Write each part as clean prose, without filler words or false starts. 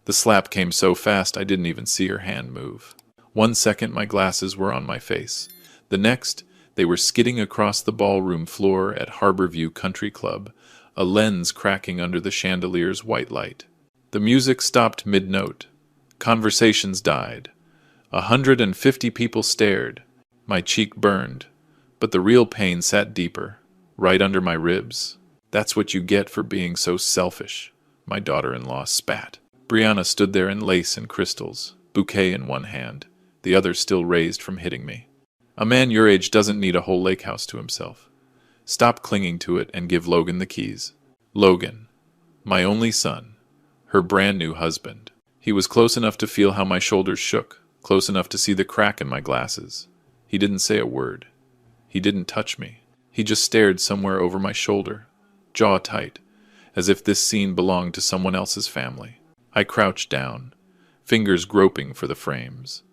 The slap came so fast I didn't even see her hand move. 1 second my glasses were on my face. The next, they were skidding across the ballroom floor at Harborview Country Club, a lens cracking under the chandelier's white light. The music stopped mid-note. Conversations died. 150 people stared. My cheek burned, but the real pain sat deeper, right under my ribs. That's what you get for being so selfish, my daughter-in-law spat. Brianna stood there in lace and crystals, bouquet in one hand, the other still raised from hitting me. A man your age doesn't need a whole lake house to himself. Stop clinging to it and give Logan the keys. Logan, my only son, her brand new husband. He was close enough to feel how my shoulders shook, close enough to see the crack in my glasses. He didn't say a word. He didn't touch me. He just stared somewhere over my shoulder, jaw tight, as if this scene belonged to someone else's family. I crouched down, fingers groping for the frames.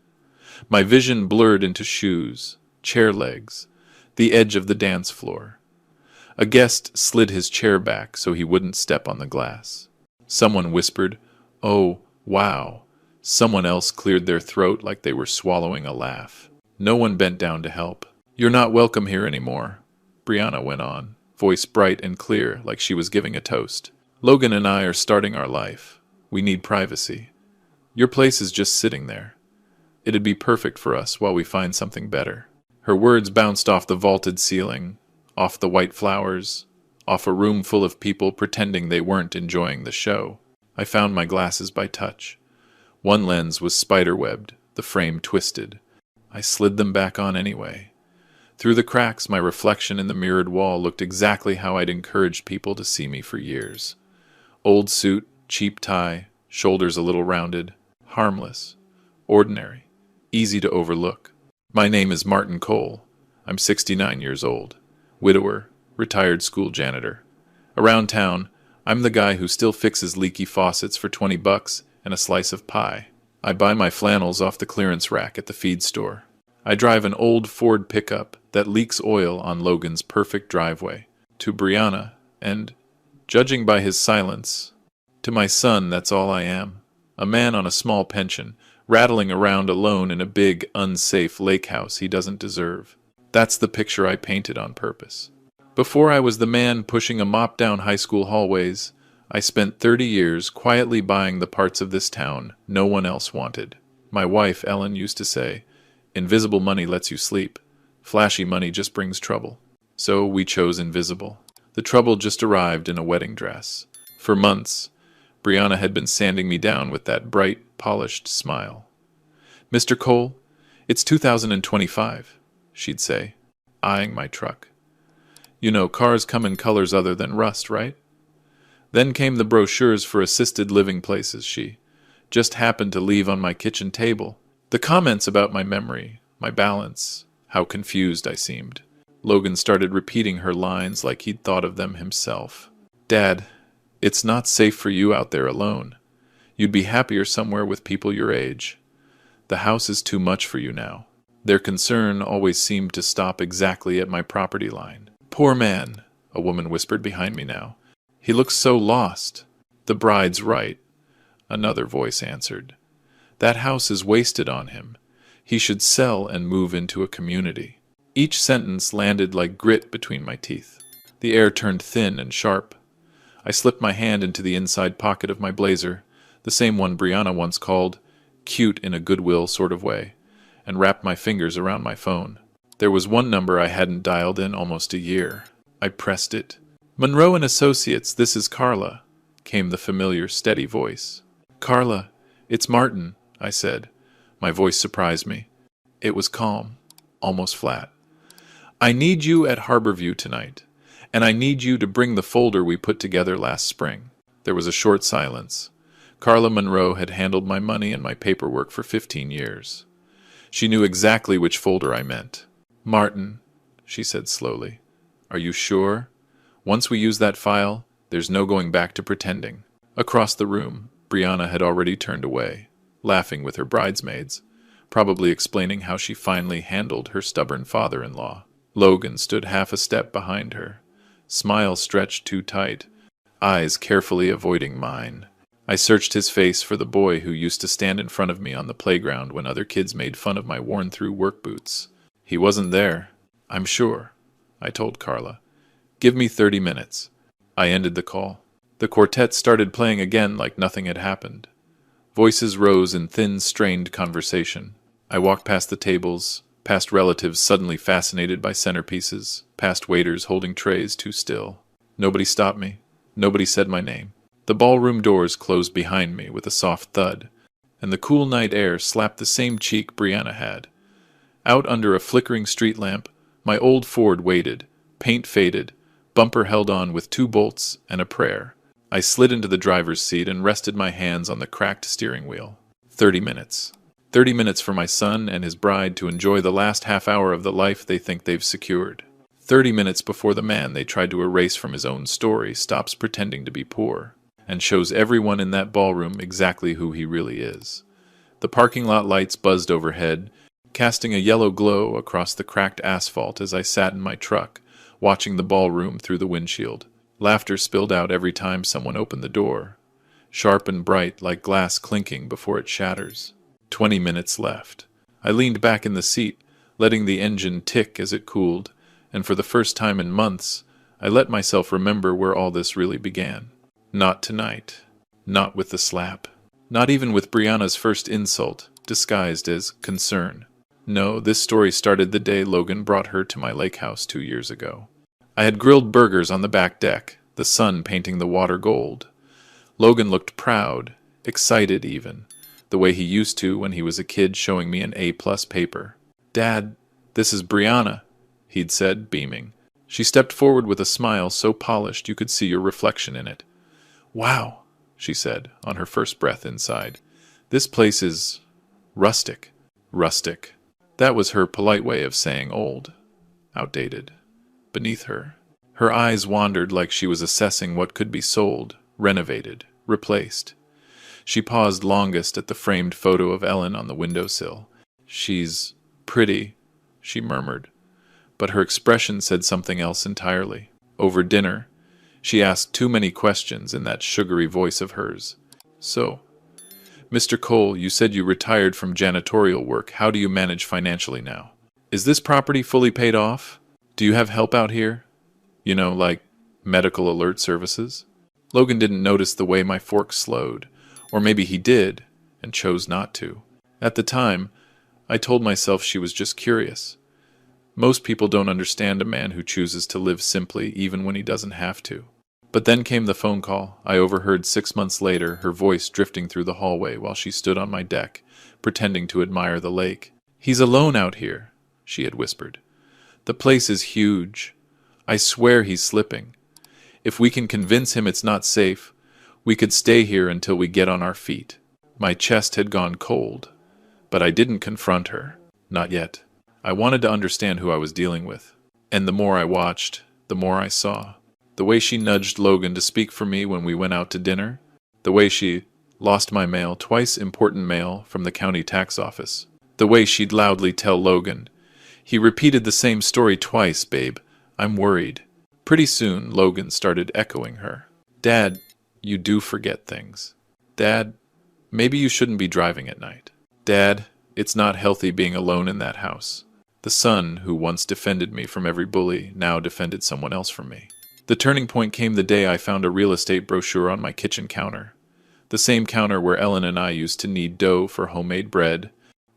My vision blurred into shoes, chair legs, the edge of the dance floor. A guest slid his chair back so he wouldn't step on the glass. Someone whispered, "Oh, wow." Someone else cleared their throat like they were swallowing a laugh. No one bent down to help. "You're not welcome here anymore," Brianna went on, voice bright and clear like she was giving a toast. "Logan and I are starting our life. We need privacy. Your place is just sitting there. It'd be perfect for us while we find something better." Her words bounced off the vaulted ceiling, off the white flowers, off a room full of people pretending they weren't enjoying the show. I found my glasses by touch. One lens was spiderwebbed, the frame twisted. I slid them back on anyway. Through the cracks, my reflection in the mirrored wall looked exactly how I'd encouraged people to see me for years. Old suit, cheap tie, shoulders a little rounded, harmless, ordinary, easy to overlook. My name is Martin Cole. I'm 69 years old, widower, retired school janitor. Around town, I'm the guy who still fixes leaky faucets for $20 and a slice of pie. I buy my flannels off the clearance rack at the feed store. I drive an old Ford pickup that leaks oil on Logan's perfect driveway. To Brianna, and, judging by his silence, to my son, that's all I am. A man on a small pension, rattling around alone in a big, unsafe lake house he doesn't deserve. That's the picture I painted on purpose. Before I was the man pushing a mop down high school hallways, I spent 30 years quietly buying the parts of this town no one else wanted. My wife, Ellen, used to say, "Invisible money lets you sleep. Flashy money just brings trouble." So we chose invisible. The trouble just arrived in a wedding dress. For months, Brianna had been sanding me down with that bright, polished smile. "Mr. Cole, it's 2025, she'd say, eyeing my truck. "You know, cars come in colors other than rust, right?" Then came the brochures for assisted living places she just happened to leave on my kitchen table. The comments about my memory, my balance, how confused I seemed. Logan started repeating her lines like he'd thought of them himself. "Dad, it's not safe for you out there alone. You'd be happier somewhere with people your age. The house is too much for you now." Their concern always seemed to stop exactly at my property line. "Poor man," a woman whispered behind me now. "He looks so lost." "The bride's right," another voice answered. "That house is wasted on him. He should sell and move into a community." Each sentence landed like grit between my teeth. The air turned thin and sharp. I slipped my hand into the inside pocket of my blazer, the same one Brianna once called cute in a goodwill sort of way, and wrapped my fingers around my phone. There was one number I hadn't dialed in almost a year. I pressed it. "Monroe and Associates, this is Carla," came the familiar, steady voice. "Carla, it's Martin," I said. My voice surprised me. It was calm, almost flat. "I need you at Harborview tonight, and I need you to bring the folder we put together last spring." There was a short silence. Carla Monroe had handled my money and my paperwork for 15 years. She knew exactly which folder I meant. "Martin," she said slowly, "are you sure? Once we use that file, there's no going back to pretending." Across the room, Brianna had already turned away, laughing with her bridesmaids, probably explaining how she finally handled her stubborn father-in-law. Logan stood half a step behind her, smile stretched too tight, eyes carefully avoiding mine. I searched his face for the boy who used to stand in front of me on the playground when other kids made fun of my worn-through work boots. He wasn't there, I'm sure, I told Carla. Give me 30 minutes. I ended the call. The quartet started playing again like nothing had happened. Voices rose in thin, strained conversation. I walked past the tables, past relatives suddenly fascinated by centerpieces, past waiters holding trays too still. Nobody stopped me. Nobody said my name. The ballroom doors closed behind me with a soft thud, and the cool night air slapped the same cheek Brianna had. Out under a flickering street lamp, my old Ford waited, paint faded, bumper held on with 2 bolts and a prayer. I slid into the driver's seat and rested my hands on the cracked steering wheel. 30 minutes. 30 minutes for my son and his bride to enjoy the last half hour of the life they think they've secured. 30 minutes before the man they tried to erase from his own story stops pretending to be poor and shows everyone in that ballroom exactly who he really is. The parking lot lights buzzed overhead, casting a yellow glow across the cracked asphalt as I sat in my truck, watching the ballroom through the windshield. Laughter spilled out every time someone opened the door, sharp and bright like glass clinking before it shatters. 20 minutes left. I leaned back in the seat, letting the engine tick as it cooled, and for the first time in months, I let myself remember where all this really began. Not tonight. Not with the slap. Not even with Brianna's first insult, disguised as concern. No, this story started the day Logan brought her to my lake house 2 years ago. I had grilled burgers on the back deck, the sun painting the water gold. Logan looked proud, excited even, the way he used to when he was a kid showing me an A-plus paper. "Dad, this is Brianna," he'd said, beaming. She stepped forward with a smile so polished you could see your reflection in it. "Wow," she said, on her first breath inside. "This place is rustic." Rustic. That was her polite way of saying old. Outdated. Beneath her. Her eyes wandered like she was assessing what could be sold, renovated, replaced. She paused longest at the framed photo of Ellen on the windowsill. "She's pretty," she murmured. But her expression said something else entirely. Over dinner, she asked too many questions in that sugary voice of hers. "So, Mr. Cole, you said you retired from janitorial work. How do you manage financially now? Is this property fully paid off? Do you have help out here? You know, like medical alert services?" Logan didn't notice the way my fork slowed. Or maybe he did, and chose not to. At the time, I told myself she was just curious. Most people don't understand a man who chooses to live simply even when he doesn't have to. But then came the phone call. I overheard 6 months later her voice drifting through the hallway while she stood on my deck, pretending to admire the lake. "He's alone out here," she had whispered. "The place is huge. I swear he's slipping. If we can convince him it's not safe, we could stay here until we get on our feet." My chest had gone cold, but I didn't confront her. Not yet. I wanted to understand who I was dealing with. And the more I watched, the more I saw. The way she nudged Logan to speak for me when we went out to dinner. The way she lost my mail, twice important mail from the county tax office. The way she'd loudly tell Logan, "He repeated the same story twice, babe. I'm worried." Pretty soon, Logan started echoing her. "Dad, you do forget things. Dad, maybe you shouldn't be driving at night. Dad, it's not healthy being alone in that house." The son, who once defended me from every bully, now defended someone else from me. The turning point came the day I found a real estate brochure on my kitchen counter. The same counter where Ellen and I used to knead dough for homemade bread,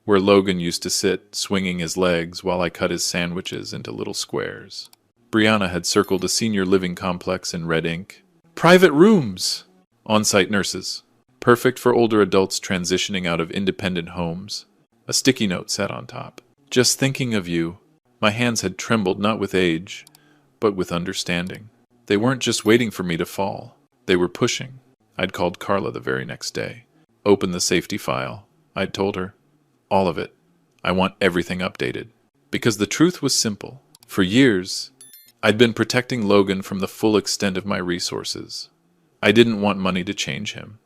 where Logan used to sit, swinging his legs while I cut his sandwiches into little squares. Brianna had circled a senior living complex in red ink. "Private rooms!" On-site nurses. Perfect for older adults transitioning out of independent homes. A sticky note sat on top. "Just thinking of you." My hands had trembled not with age, but with understanding. They weren't just waiting for me to fall. They were pushing. I'd called Carla the very next day. "Open the safety file," I'd told her. "All of it. I want everything updated." Because the truth was simple. For years, I'd been protecting Logan from the full extent of my resources. I didn't want money to change him.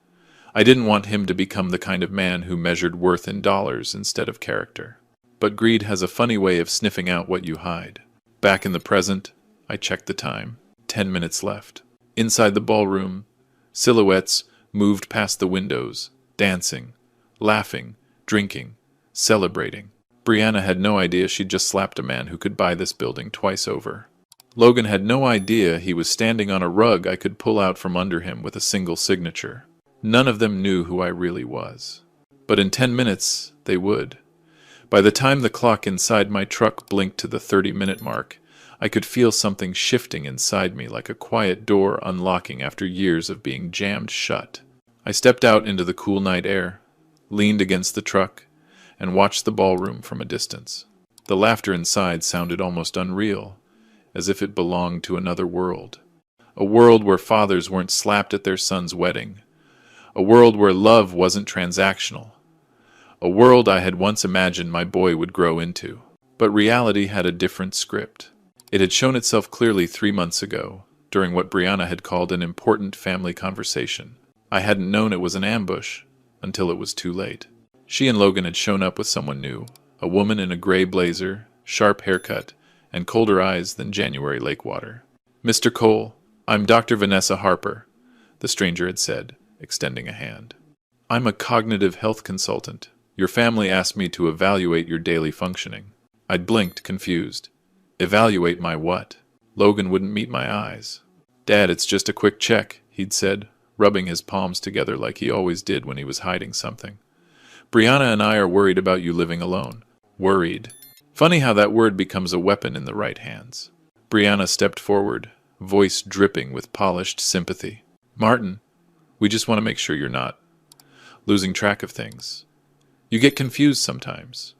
I didn't want him to become the kind of man who measured worth in dollars instead of character. But greed has a funny way of sniffing out what you hide. Back in the present, I checked the time. 10 minutes left. Inside the ballroom, silhouettes moved past the windows, dancing, laughing, drinking, celebrating. Brianna had no idea she'd just slapped a man who could buy this building twice over. Logan had no idea he was standing on a rug I could pull out from under him with a single signature. None of them knew who I really was. But in 10 minutes, they would. By the time the clock inside my truck blinked to the 30-minute mark, I could feel something shifting inside me like a quiet door unlocking after years of being jammed shut. I stepped out into the cool night air, leaned against the truck, and watched the ballroom from a distance. The laughter inside sounded almost unreal, as if it belonged to another world. A world where fathers weren't slapped at their son's wedding. A world where love wasn't transactional. A world I had once imagined my boy would grow into. But reality had a different script. It had shown itself clearly 3 months ago, during what Brianna had called an important family conversation. I hadn't known it was an ambush until it was too late. She and Logan had shown up with someone new, a woman in a gray blazer, sharp haircut, and colder eyes than January lake water. "Mr. Cole, I'm Dr. Vanessa Harper," the stranger had said, extending a hand. "I'm a cognitive health consultant. Your family asked me to evaluate your daily functioning." I'd blinked, confused. Evaluate my what? Logan wouldn't meet my eyes. "Dad, it's just a quick check," he'd said, rubbing his palms together like he always did when he was hiding something. "Brianna and I are worried about you living alone." Worried. Funny how that word becomes a weapon in the right hands. Brianna stepped forward, voice dripping with polished sympathy. "Martin, we just want to make sure you're not losing track of things. You get confused sometimes.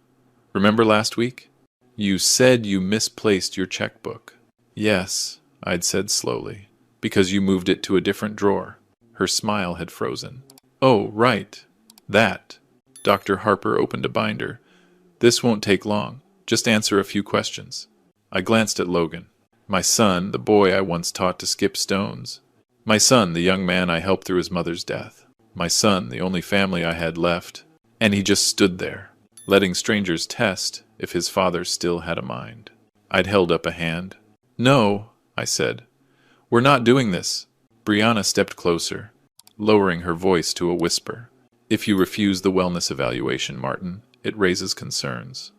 Remember last week? You said you misplaced your checkbook." "Yes," I'd said slowly, "because you moved it to a different drawer." Her smile had frozen. "Oh, right. That." Dr. Harper opened a binder. "This won't take long. Just answer a few questions." I glanced at Logan. My son, the boy I once taught to skip stones. My son, the young man I helped through his mother's death. My son, the only family I had left. And he just stood there, letting strangers test if his father still had a mind. I'd held up a hand. "No," I said. "We're not doing this." Brianna stepped closer, lowering her voice to a whisper. "If you refuse the wellness evaluation, Martin, it raises concerns.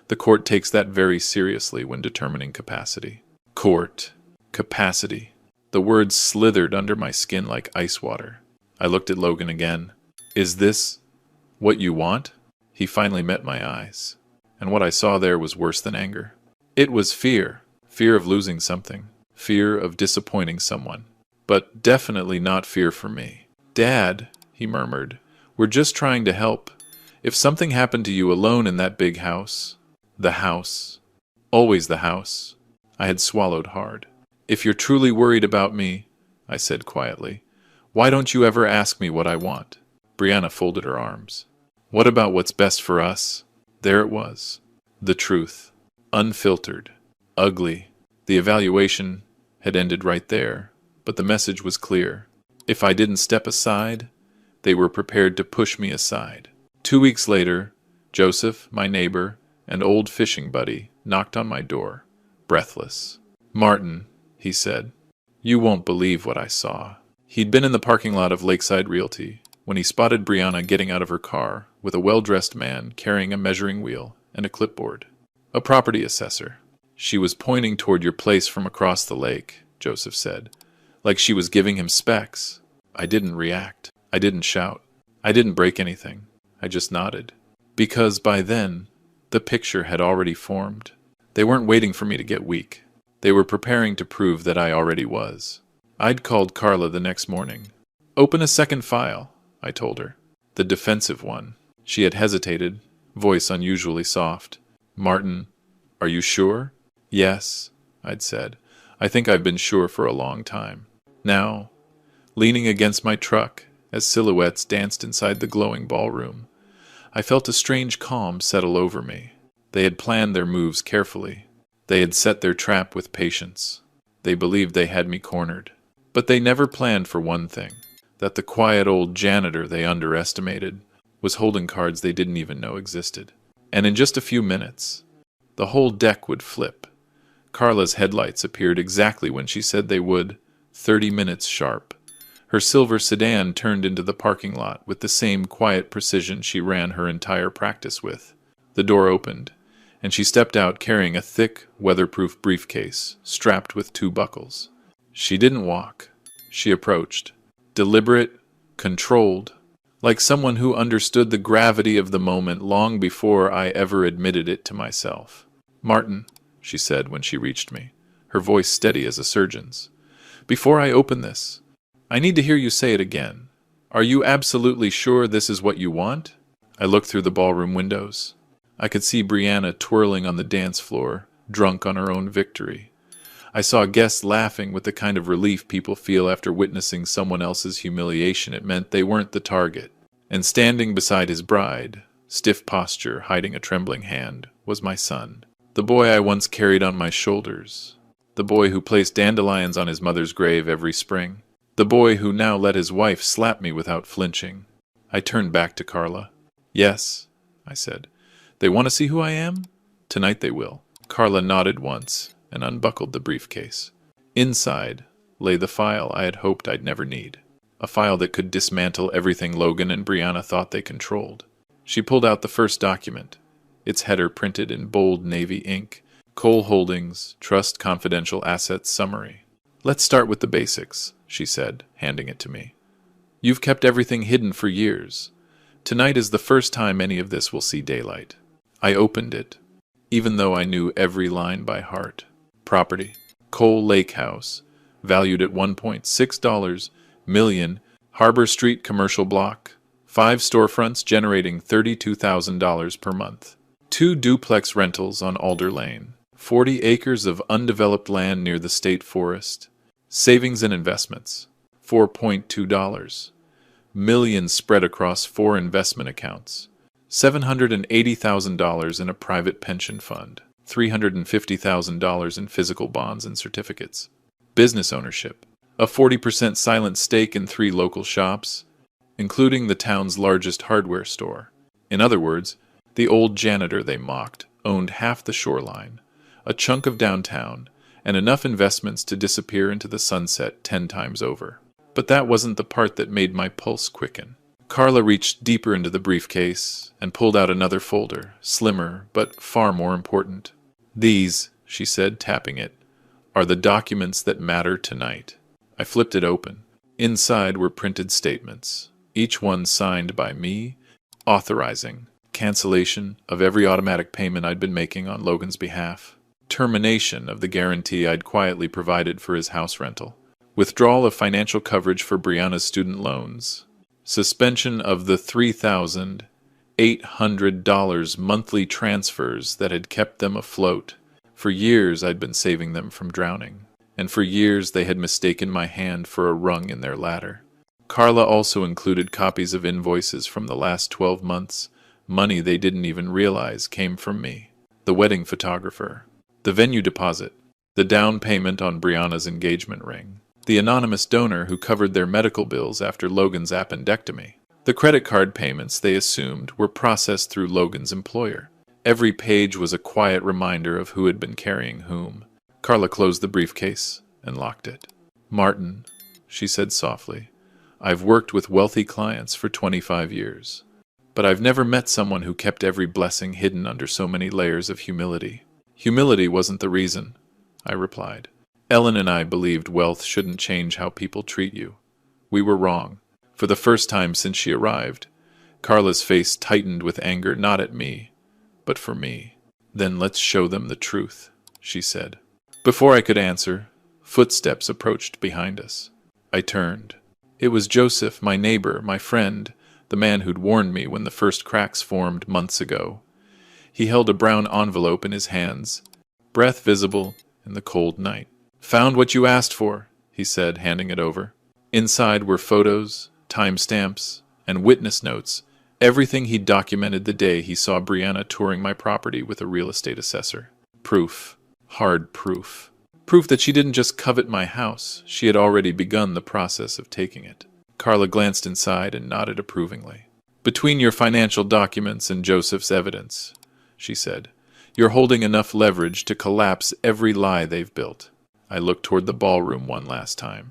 The court takes that very seriously when determining capacity." Court. Capacity. The words slithered under my skin like ice water. I looked at Logan again. "Is this what you want?" He finally met my eyes, and what I saw there was worse than anger. It was fear. Fear of losing something. Fear of disappointing someone. But definitely not fear for me. "Dad," he murmured, "we're just trying to help. If something happened to you alone in that big house..." The house. Always the house. I had swallowed hard. "If you're truly worried about me," I said quietly, "why don't you ever ask me what I want?" Brianna folded her arms. "What about what's best for us?" There it was. The truth. Unfiltered. Ugly. The evaluation had ended right there, but the message was clear. If I didn't step aside, they were prepared to push me aside. 2 weeks later, Joseph, my neighbor, and old fishing buddy, knocked on my door, breathless. "Martin," he said, "you won't believe what I saw." He'd been in the parking lot of Lakeside Realty when he spotted Brianna getting out of her car with a well-dressed man carrying a measuring wheel and a clipboard. "A property assessor. She was pointing toward your place from across the lake," Joseph said, like she was giving him specs. I didn't react. I didn't shout. I didn't break anything. I just nodded. Because by then, the picture had already formed. They weren't waiting for me to get weak. They were preparing to prove that I already was. I'd called Carla the next morning. "Open a second file," I told her. The defensive one. She had hesitated, voice unusually soft. "Martin, are you sure?" "Yes," I'd said. "I think I've been sure for a long time." Now, leaning against my truck, as silhouettes danced inside the glowing ballroom, I felt a strange calm settle over me. They had planned their moves carefully. They had set their trap with patience. They believed they had me cornered. But they never planned for one thing, that the quiet old janitor they underestimated was holding cards they didn't even know existed. And in just a few minutes, the whole deck would flip. Carla's headlights appeared exactly when she said they would, 30 minutes sharp. Her silver sedan turned into the parking lot with the same quiet precision she ran her entire practice with. The door opened, and she stepped out carrying a thick, weatherproof briefcase strapped with 2 buckles. She didn't walk. She approached, deliberate, controlled, like someone who understood the gravity of the moment long before I ever admitted it to myself. "Martin," she said when she reached me, her voice steady as a surgeon's, "before I open this, I need to hear you say it again. Are you absolutely sure this is what you want?" I looked through the ballroom windows. I could see Brianna twirling on the dance floor, drunk on her own victory. I saw guests laughing with the kind of relief people feel after witnessing someone else's humiliation. It meant they weren't the target. And standing beside his bride, stiff posture hiding a trembling hand, was my son. The boy I once carried on my shoulders. The boy who placed dandelions on his mother's grave every spring. The boy who now let his wife slap me without flinching. I turned back to Carla. "Yes," I said. "They want to see who I am? Tonight they will." Carla nodded once and unbuckled the briefcase. Inside lay the file I had hoped I'd never need. A file that could dismantle everything Logan and Brianna thought they controlled. She pulled out the first document, its header printed in bold navy ink, Cole Holdings, Trust Confidential Assets Summary. "Let's start with the basics," she said, handing it to me. "You've kept everything hidden for years. Tonight is the first time any of this will see daylight." I opened it, even though I knew every line by heart. Property: Cole Lake House, valued at $1.6 million, Harbor Street commercial block, 5 storefronts generating $32,000 per month. 2 duplex rentals on Alder Lane, 40 acres of undeveloped land near the state forest. Savings and investments: $4.2 million spread across 4 investment accounts. $780,000 in a private pension fund. $350,000 in physical bonds and certificates. Business ownership: a 40% silent stake in 3 local shops, including the town's largest hardware store. In other words, the old janitor they mocked owned half the shoreline, a chunk of downtown, and enough investments to disappear into the sunset 10 times over. But that wasn't the part that made my pulse quicken. Carla reached deeper into the briefcase and pulled out another folder, slimmer but far more important. "These," she said, tapping it, "are the documents that matter tonight." I flipped it open. Inside were printed statements, each one signed by me, authorizing cancellation of every automatic payment I'd been making on Logan's behalf, termination of the guarantee I'd quietly provided for his house rental, withdrawal of financial coverage for Brianna's student loans, suspension of the $3,800 monthly transfers that had kept them afloat. For years I'd been saving them from drowning, and for years they had mistaken my hand for a rung in their ladder. Carla also included copies of invoices from the last 12 months, money they didn't even realize came from me, the wedding photographer, the venue deposit, the down payment on Brianna's engagement ring, the anonymous donor who covered their medical bills after Logan's appendectomy. The credit card payments, they assumed, were processed through Logan's employer. Every page was a quiet reminder of who had been carrying whom. Carla closed the briefcase and locked it. "Martin," she said softly, "I've worked with wealthy clients for 25 years, but I've never met someone who kept every blessing hidden under so many layers of humility." "Humility wasn't the reason," I replied. "Ellen and I believed wealth shouldn't change how people treat you. We were wrong." For the first time since she arrived, Carla's face tightened with anger, not at me, but for me. "Then let's show them the truth," she said. Before I could answer, footsteps approached behind us. I turned. It was Joseph, my neighbor, my friend, the man who'd warned me when the first cracks formed months ago. He held a brown envelope in his hands, breath visible in the cold night. "Found what you asked for," he said, handing it over. Inside were photos, timestamps, and witness notes, everything he'd documented the day he saw Brianna touring my property with a real estate assessor. Proof. Hard proof. Proof that she didn't just covet my house, she had already begun the process of taking it. Carla glanced inside and nodded approvingly. "Between your financial documents and Joseph's evidence," she said, "you're holding enough leverage to collapse every lie they've built." I looked toward the ballroom one last time.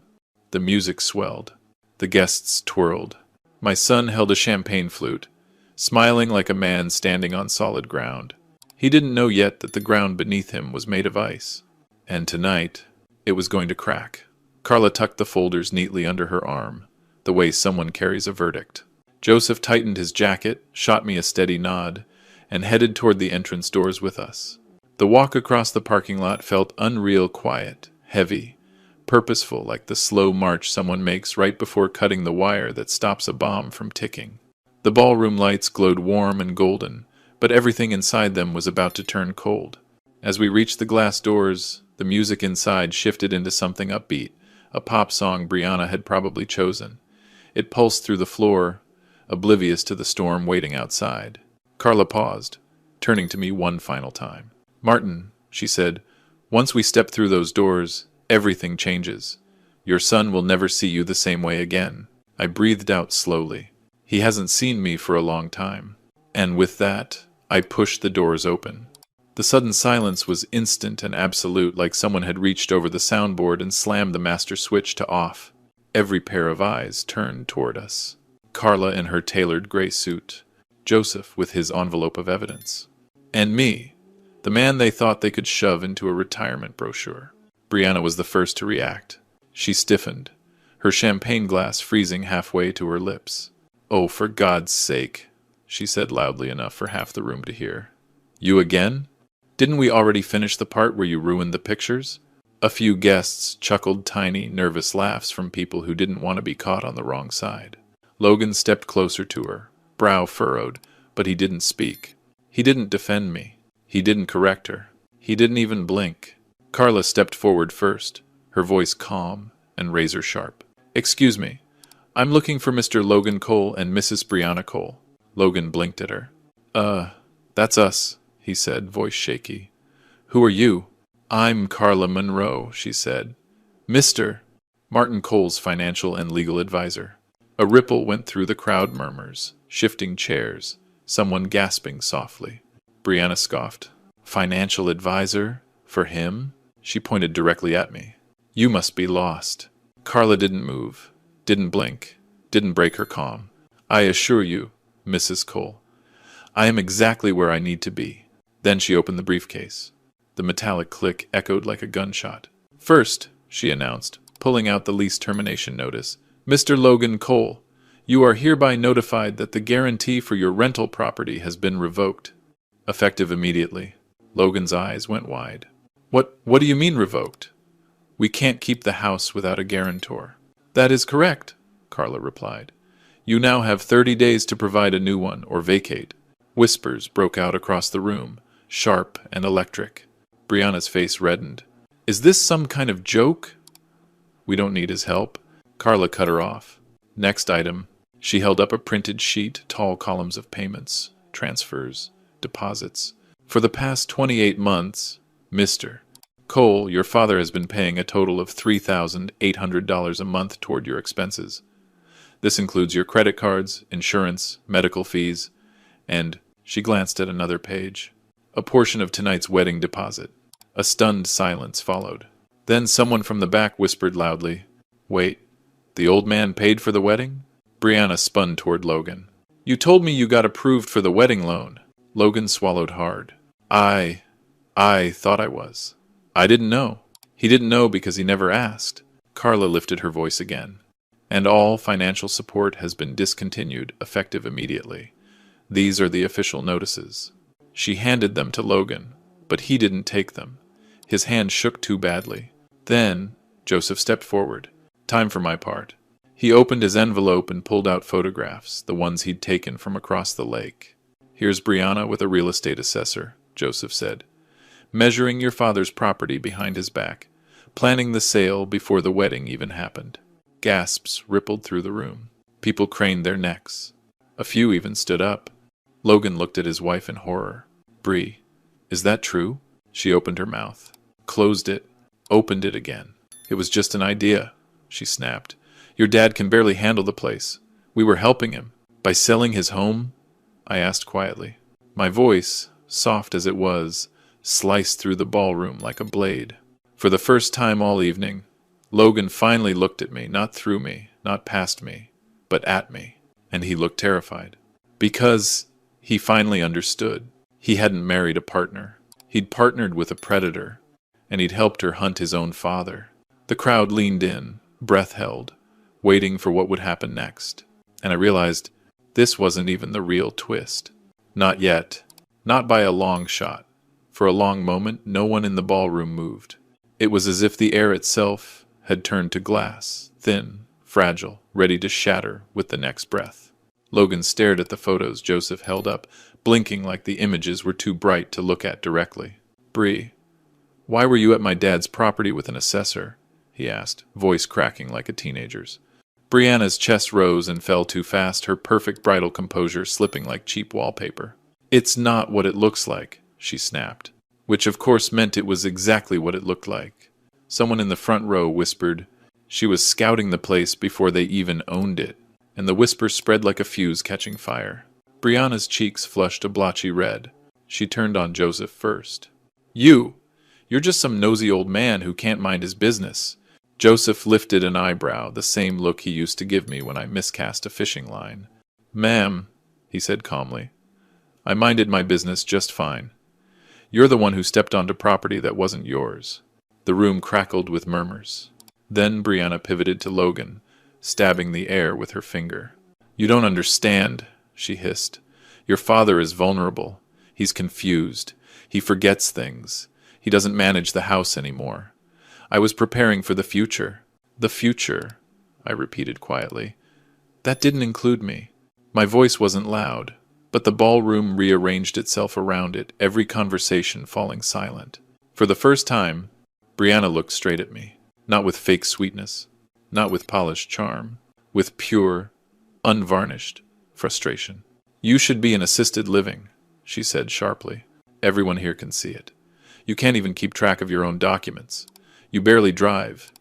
The music swelled. The guests twirled. My son held a champagne flute, smiling like a man standing on solid ground. He didn't know yet that the ground beneath him was made of ice. And tonight, it was going to crack. Carla tucked the folders neatly under her arm, the way someone carries a verdict. Joseph tightened his jacket, shot me a steady nod, and headed toward the entrance doors with us. The walk across the parking lot felt unreal quiet, heavy, purposeful, like the slow march someone makes right before cutting the wire that stops a bomb from ticking. The ballroom lights glowed warm and golden, but everything inside them was about to turn cold. As we reached the glass doors, the music inside shifted into something upbeat, a pop song Brianna had probably chosen. It pulsed through the floor, oblivious to the storm waiting outside. Carla paused, turning to me one final time. "Martin," she said, "once we step through those doors, everything changes. Your son will never see you the same way again." I breathed out slowly. He hasn't seen me for a long time. And with that, I pushed the doors open. The sudden silence was instant and absolute, like someone had reached over the soundboard and slammed the master switch to off. Every pair of eyes turned toward us. Carla in her tailored gray suit, Joseph with his envelope of evidence, and me, the man they thought they could shove into a retirement brochure. Brianna was the first to react. She stiffened, her champagne glass freezing halfway to her lips. "Oh, for God's sake," she said loudly enough for half the room to hear. "You again? Didn't we already finish the part where you ruined the pictures?" A few guests chuckled tiny, nervous laughs from people who didn't want to be caught on the wrong side. Logan stepped closer to her, brow furrowed, but he didn't speak. He didn't defend me. He didn't correct her. He didn't even blink. Carla stepped forward first, her voice calm and razor sharp. "Excuse me. I'm looking for Mr. Logan Cole and Mrs. Brianna Cole." Logan blinked at her. That's us," he said, voice shaky. "Who are you?" "I'm Carla Monroe," she said. "Mr. Martin Cole's financial and legal advisor." A ripple went through the crowd, murmurs, shifting chairs, someone gasping softly. Brianna scoffed. "Financial advisor? For him?" She pointed directly at me. "You must be lost." Carla didn't move, didn't blink, didn't break her calm. "I assure you, Mrs. Cole, I am exactly where I need to be." Then she opened the briefcase. The metallic click echoed like a gunshot. "First," she announced, pulling out the lease termination notice, "Mr. Logan Cole, you are hereby notified that the guarantee for your rental property has been revoked." Effective immediately. Logan's eyes went wide. What do you mean revoked?" "We can't keep the house without a guarantor." "That is correct," Carla replied. "You now have 30 days to provide a new one or vacate." Whispers broke out across the room, sharp and electric. Brianna's face reddened. "Is this some kind of joke?" "We don't need his help." Carla cut her off. "Next item." She held up a printed sheet, tall columns of payments, transfers, deposits. "For the past 28 months, Mr. Cole, your father has been paying a total of $3,800 a month toward your expenses. This includes your credit cards, insurance, medical fees, and," she glanced at another page, "a portion of tonight's wedding deposit." A stunned silence followed. Then someone from the back whispered loudly, "Wait, the old man paid for the wedding?" Brianna spun toward Logan. "You told me you got approved for the wedding loan." Logan swallowed hard. I thought I was. I didn't know." "He didn't know because he never asked." Carla lifted her voice again. "And all financial support has been discontinued, effective immediately. These are the official notices." She handed them to Logan, but he didn't take them. His hand shook too badly. Then Joseph stepped forward. "Time for my part." He opened his envelope and pulled out photographs, the ones he'd taken from across the lake. "Here's Brianna with a real estate assessor," Joseph said, "measuring your father's property behind his back, planning the sale before the wedding even happened." Gasps rippled through the room. People craned their necks. A few even stood up. Logan looked at his wife in horror. "Bri, is that true?" She opened her mouth, closed it, opened it again. "It was just an idea," she snapped. "Your dad can barely handle the place. We were helping him." "By selling his home?" I asked quietly. My voice, soft as it was, sliced through the ballroom like a blade. For the first time all evening, Logan finally looked at me, not through me, not past me, but at me. And he looked terrified. Because he finally understood. He hadn't married a partner. He'd partnered with a predator, and he'd helped her hunt his own father. The crowd leaned in, breath held, waiting for what would happen next. And I realized this wasn't even the real twist. Not yet. Not by a long shot. For a long moment, no one in the ballroom moved. It was as if the air itself had turned to glass, thin, fragile, ready to shatter with the next breath. Logan stared at the photos Joseph held up, blinking like the images were too bright to look at directly. "Bree, why were you at my dad's property with an assessor?" he asked, voice cracking like a teenager's. Brianna's chest rose and fell too fast, her perfect bridal composure slipping like cheap wallpaper. "It's not what it looks like," she snapped, which of course meant it was exactly what it looked like. Someone in the front row whispered, "She was scouting the place before they even owned it," and the whisper spread like a fuse catching fire. Brianna's cheeks flushed a blotchy red. She turned on Joseph first. You're just some nosy old man who can't mind his business." Joseph lifted an eyebrow, the same look he used to give me when I miscast a fishing line. "Ma'am," he said calmly, "I minded my business just fine. You're the one who stepped onto property that wasn't yours." The room crackled with murmurs. Then Brianna pivoted to Logan, stabbing the air with her finger. "You don't understand," she hissed. "Your father is vulnerable. He's confused. He forgets things. He doesn't manage the house anymore. I was preparing for the future." "The future," I repeated quietly. "That didn't include me." My voice wasn't loud, but the ballroom rearranged itself around it, every conversation falling silent. For the first time, Brianna looked straight at me, not with fake sweetness, not with polished charm, with pure, unvarnished frustration. "You should be in assisted living," she said sharply. "Everyone here can see it. You can't even keep track of your own documents. You barely drive.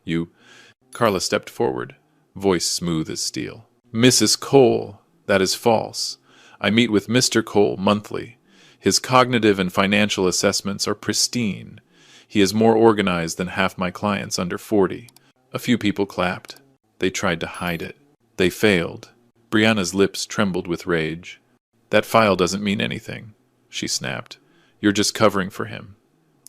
Carla stepped forward, voice smooth as steel. "Mrs. Cole, that is false. I meet with Mr. Cole monthly. His cognitive and financial assessments are pristine. He is more organized than half my clients under 40. A few people clapped. They tried to hide it. They failed. Brianna's lips trembled with rage. "That file doesn't mean anything," she snapped. "You're just covering for him.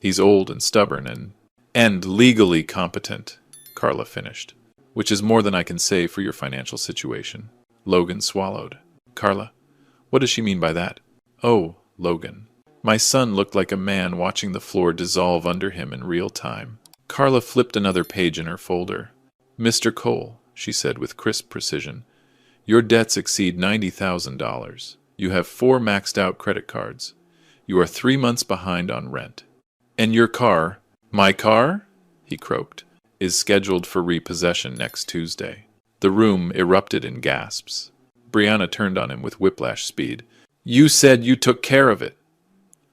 He's old and stubborn and legally competent," Carla finished, "which is more than I can say for your financial situation." Logan swallowed. "Carla, what does she mean by that?" "Oh, Logan." My son looked like a man watching the floor dissolve under him in real time. Carla flipped another page in her folder. "Mr. Cole," she said with crisp precision, "your debts exceed $90,000. You have 4 maxed-out credit cards. You are 3 months behind on rent. And your car—" "My car?" he croaked, "is scheduled for repossession next Tuesday." The room erupted in gasps. Brianna turned on him with whiplash speed. "You said you took care of it,"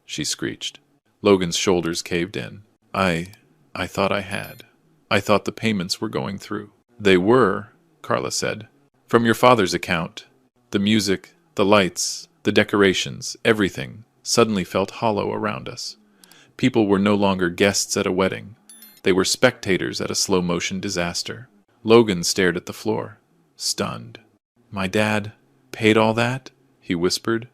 she screeched. Logan's shoulders caved in. I thought I had. I thought the payments were going through." "They were," Carla said. "From your father's account. The music, the lights, the decorations, everything suddenly felt hollow around us. People were no longer guests at a wedding. They were spectators at a slow-motion disaster." Logan stared at the floor, stunned. "My dad paid all that?" he whispered.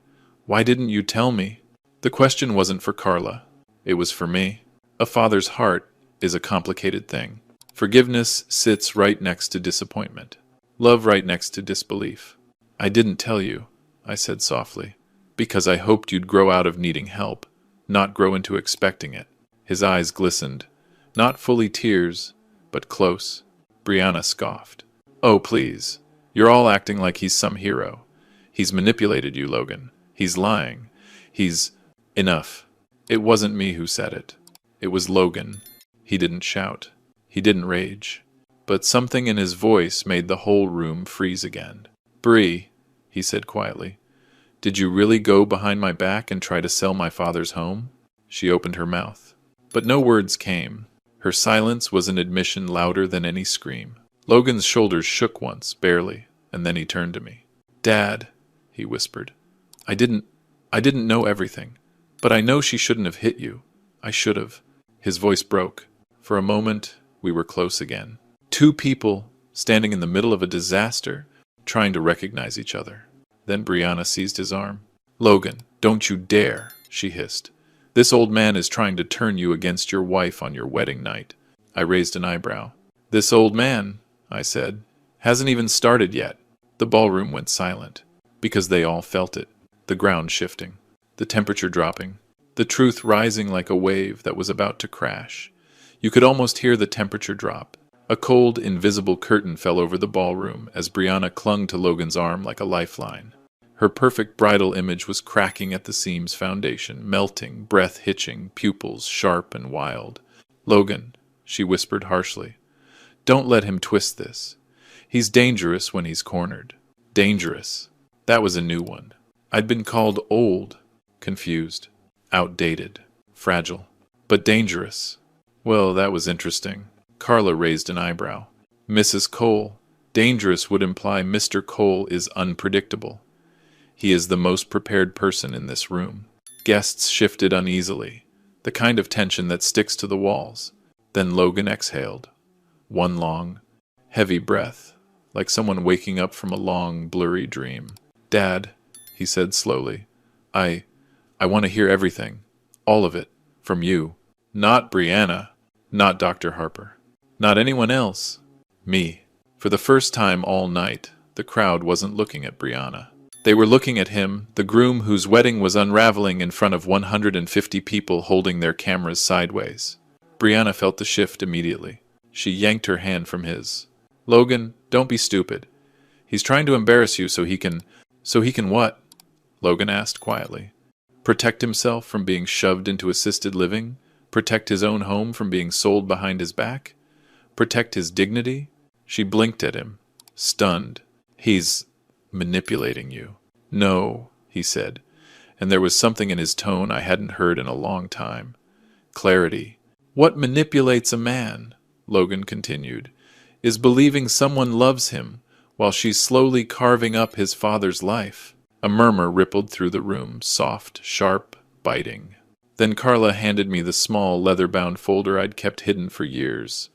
"Why didn't you tell me?" The question wasn't for Carla. It was for me. A father's heart is a complicated thing. Forgiveness sits right next to disappointment. Love right next to disbelief. "I didn't tell you," I said softly, "because I hoped you'd grow out of needing help, not grow into expecting it." His eyes glistened, not fully tears, but close. Brianna scoffed. "Oh, please. You're all acting like he's some hero. He's manipulated you, Logan. He's lying. He's—" "Enough." It wasn't me who said it. It was Logan. He didn't shout. He didn't rage. But something in his voice made the whole room freeze again. "Bree," he said quietly, "did you really go behind my back and try to sell my father's home?" She opened her mouth. But no words came. Her silence was an admission louder than any scream. Logan's shoulders shook once, barely, and then he turned to me. "Dad," he whispered, I didn't know everything, but I know she shouldn't have hit you. I should have." His voice broke. For a moment, we were close again. 2 people standing in the middle of a disaster, trying to recognize each other. Then Brianna seized his arm. "Logan, don't you dare," she hissed. "This old man is trying to turn you against your wife on your wedding night." I raised an eyebrow. "This old man," I said, "hasn't even started yet." The ballroom went silent, because they all felt it. The ground shifting, the temperature dropping, the truth rising like a wave that was about to crash. You could almost hear the temperature drop. A cold, invisible curtain fell over the ballroom as Brianna clung to Logan's arm like a lifeline. Her perfect bridal image was cracking at the seam's foundation, melting, breath hitching, pupils sharp and wild. "Logan," she whispered harshly, "don't let him twist this. He's dangerous when he's cornered." Dangerous. That was a new one. I'd been called old, confused, outdated, fragile, but dangerous. Well, that was interesting. Carla raised an eyebrow. "Mrs. Cole, dangerous would imply Mr. Cole is unpredictable. He is the most prepared person in this room." Guests shifted uneasily, the kind of tension that sticks to the walls. Then Logan exhaled. One long, heavy breath, like someone waking up from a long, blurry dream. "Dad," he said slowly, I want to hear everything. All of it. From you. Not Brianna. Not Dr. Harper. Not anyone else. Me." For the first time all night, the crowd wasn't looking at Brianna. They were looking at him, the groom whose wedding was unraveling in front of 150 people holding their cameras sideways. Brianna felt the shift immediately. She yanked her hand from his. "Logan, don't be stupid. He's trying to embarrass you so he can what?" Logan asked quietly. "Protect himself from being shoved into assisted living? Protect his own home from being sold behind his back? Protect his dignity?" She blinked at him, stunned. "He's manipulating you." "No," he said, and there was something in his tone I hadn't heard in a long time. Clarity. "What manipulates a man," Logan continued, "is believing someone loves him while she's slowly carving up his father's life." A murmur rippled through the room, soft, sharp, biting. Then Carla handed me the small, leather-bound folder I'd kept hidden for years.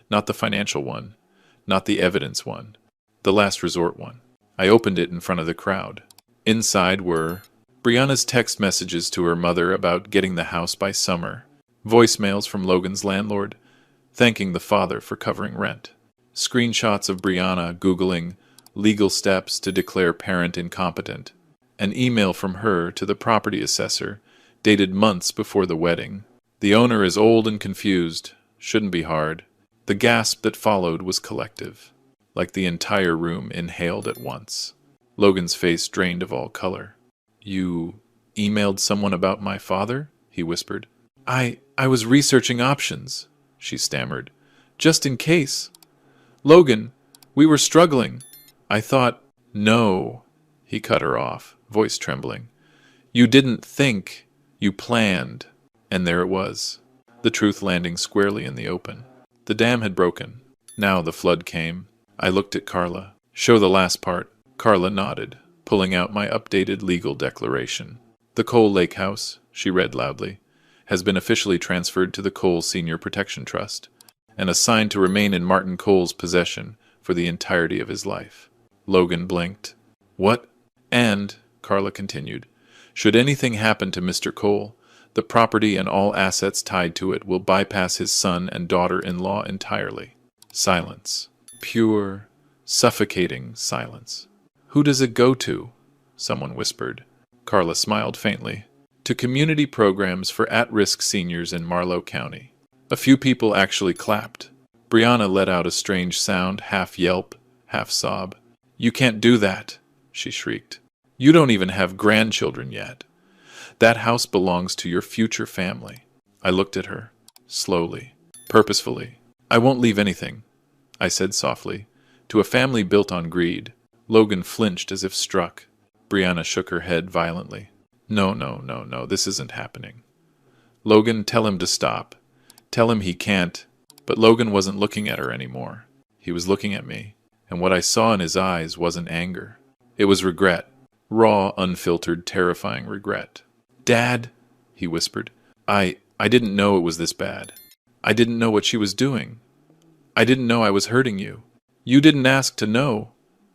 Not the financial one, not the evidence one, the last resort one. I opened it in front of the crowd. Inside were Brianna's text messages to her mother about getting the house by summer, voicemails from Logan's landlord, thanking the father for covering rent, screenshots of Brianna Googling legal steps to declare parent incompetent, an email from her to the property assessor, dated months before the wedding. "The owner is old and confused. Shouldn't be hard." The gasp that followed was collective, like the entire room inhaled at once. Logan's face drained of all color. "You emailed someone about my father?" he whispered. I was researching options," she stammered. "Just in case. Logan, we were struggling. I thought—" "No," he cut her off, voice trembling. "You didn't think. You planned." And there it was, the truth landing squarely in the open. The dam had broken. Now the flood came. I looked at Carla. "Show the last part." Carla nodded, pulling out my updated legal declaration. "The Cole Lake House," she read loudly, "has been officially transferred to the Cole Senior Protection Trust and assigned to remain in Martin Cole's possession for the entirety of his life." Logan blinked. "What?" "And," Carla continued, "should anything happen to Mr. Cole, the property and all assets tied to it will bypass his son and daughter-in-law entirely." Silence. Pure, suffocating silence. "Who does it go to?" someone whispered. Carla smiled faintly. "To community programs for at-risk seniors in Marlowe County." A few people actually clapped. Brianna let out a strange sound, half yelp, half sob. "You can't do that," she shrieked. "You don't even have grandchildren yet. That house belongs to your future family." I looked at her, slowly, purposefully. "I won't leave anything," I said softly, "to a family built on greed." Logan flinched as if struck. Brianna shook her head violently. No, this isn't happening." "Logan, tell him to stop. Tell him he can't." But Logan wasn't looking at her anymore. He was looking at me, and what I saw in his eyes wasn't anger. It was regret. Raw, unfiltered, terrifying regret. "Dad," he whispered, I didn't know it was this bad. I didn't know what she was doing. I didn't know I was hurting you." You didn't ask to know,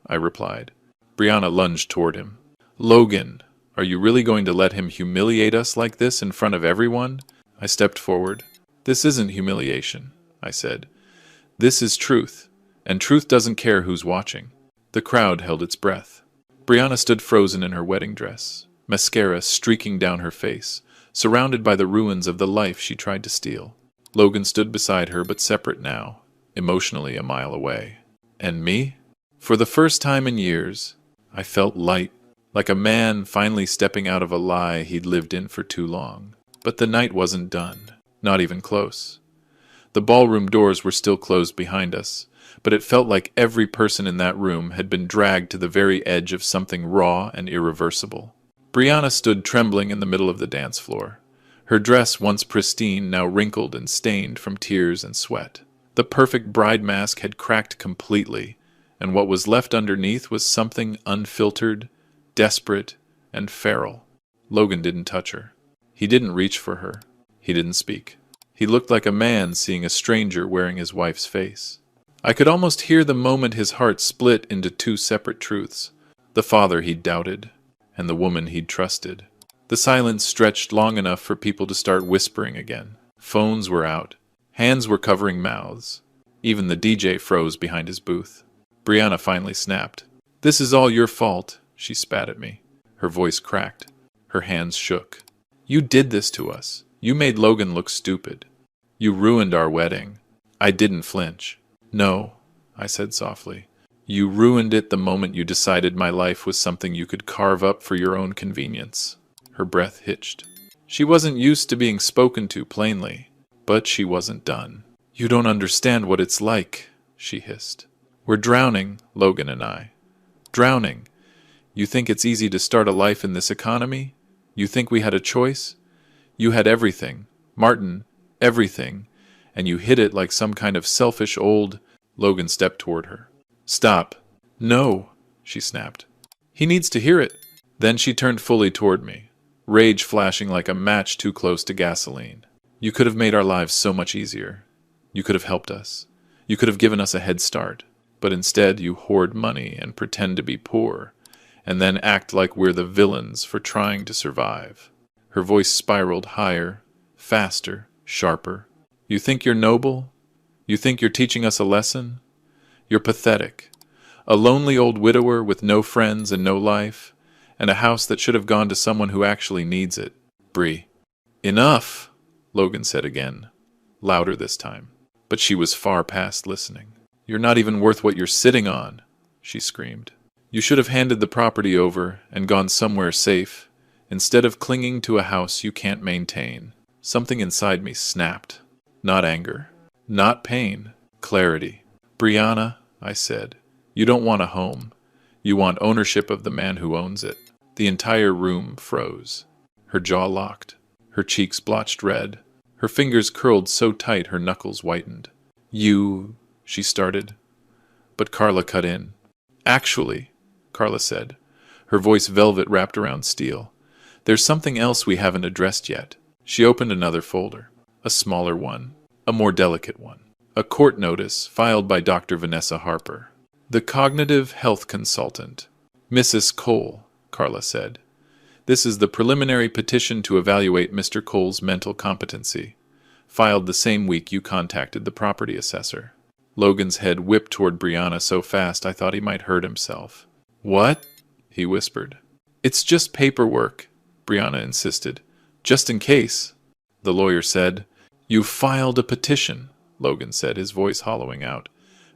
I replied. Brianna lunged toward him. Logan, are you really going to let him humiliate us like this in front of everyone? I stepped forward. This isn't humiliation, I said. This is truth, and truth doesn't care who's watching. The crowd held its breath. Brianna stood frozen in her wedding dress, mascara streaking down her face, surrounded by the ruins of the life she tried to steal. Logan stood beside her, but separate now, emotionally a mile away. And me? For the first time in years, I felt light, like a man finally stepping out of a lie he'd lived in for too long. But the night wasn't done, not even close. The ballroom doors were still closed behind us, but it felt like every person in that room had been dragged to the very edge of something raw and irreversible. Brianna stood trembling in the middle of the dance floor. Her dress, once pristine, now wrinkled and stained from tears and sweat. The perfect bride mask had cracked completely, and what was left underneath was something unfiltered, desperate, and feral. Logan didn't touch her. He didn't reach for her. He didn't speak. He looked like a man seeing a stranger wearing his wife's face. I could almost hear the moment his heart split into two separate truths. The father he'd doubted, and the woman he'd trusted. The silence stretched long enough for people to start whispering again. Phones were out. Hands were covering mouths. Even the DJ froze behind his booth. Brianna finally snapped. This is all your fault, she spat at me. Her voice cracked. Her hands shook. You did this to us. You made Logan look stupid. You ruined our wedding. I didn't flinch. No, I said softly. You ruined it the moment you decided my life was something you could carve up for your own convenience. Her breath hitched. She wasn't used to being spoken to plainly, but she wasn't done. You don't understand what it's like, she hissed. We're drowning, Logan and I. Drowning. You think it's easy to start a life in this economy? You think we had a choice? You had everything, Martin, everything, and you hid it like some kind of selfish old... Logan stepped toward her. Stop. No, she snapped. He needs to hear it. Then she turned fully toward me, rage flashing like a match too close to gasoline. You could have made our lives so much easier. You could have helped us. You could have given us a head start. But instead you hoard money and pretend to be poor, and then act like we're the villains for trying to survive. Her voice spiraled higher, faster, sharper. You think you're noble? You think you're teaching us a lesson? You're pathetic. A lonely old widower with no friends and no life, and a house that should have gone to someone who actually needs it. Bree. Enough, Logan said again, louder this time. But she was far past listening. You're not even worth what you're sitting on, she screamed. You should have handed the property over and gone somewhere safe, instead of clinging to a house you can't maintain. Something inside me snapped. Not anger. Not pain. Clarity. Brianna, I said, you don't want a home. You want ownership of the man who owns it. The entire room froze. Her jaw locked. Her cheeks blotched red. Her fingers curled so tight her knuckles whitened. You... she started. But Carla cut in. Actually, Carla said, her voice velvet wrapped around steel, there's something else we haven't addressed yet. She opened another folder, a smaller one, a more delicate one. A court notice filed by Dr. Vanessa Harper, the cognitive health consultant. Mrs. Cole, Carla said. This is the preliminary petition to evaluate Mr. Cole's mental competency, filed the same week you contacted the property assessor. Logan's head whipped toward Brianna so fast I thought he might hurt himself. What? He whispered. It's just paperwork, Brianna insisted. Just in case. The lawyer said. You filed a petition, Logan said, his voice hollowing out,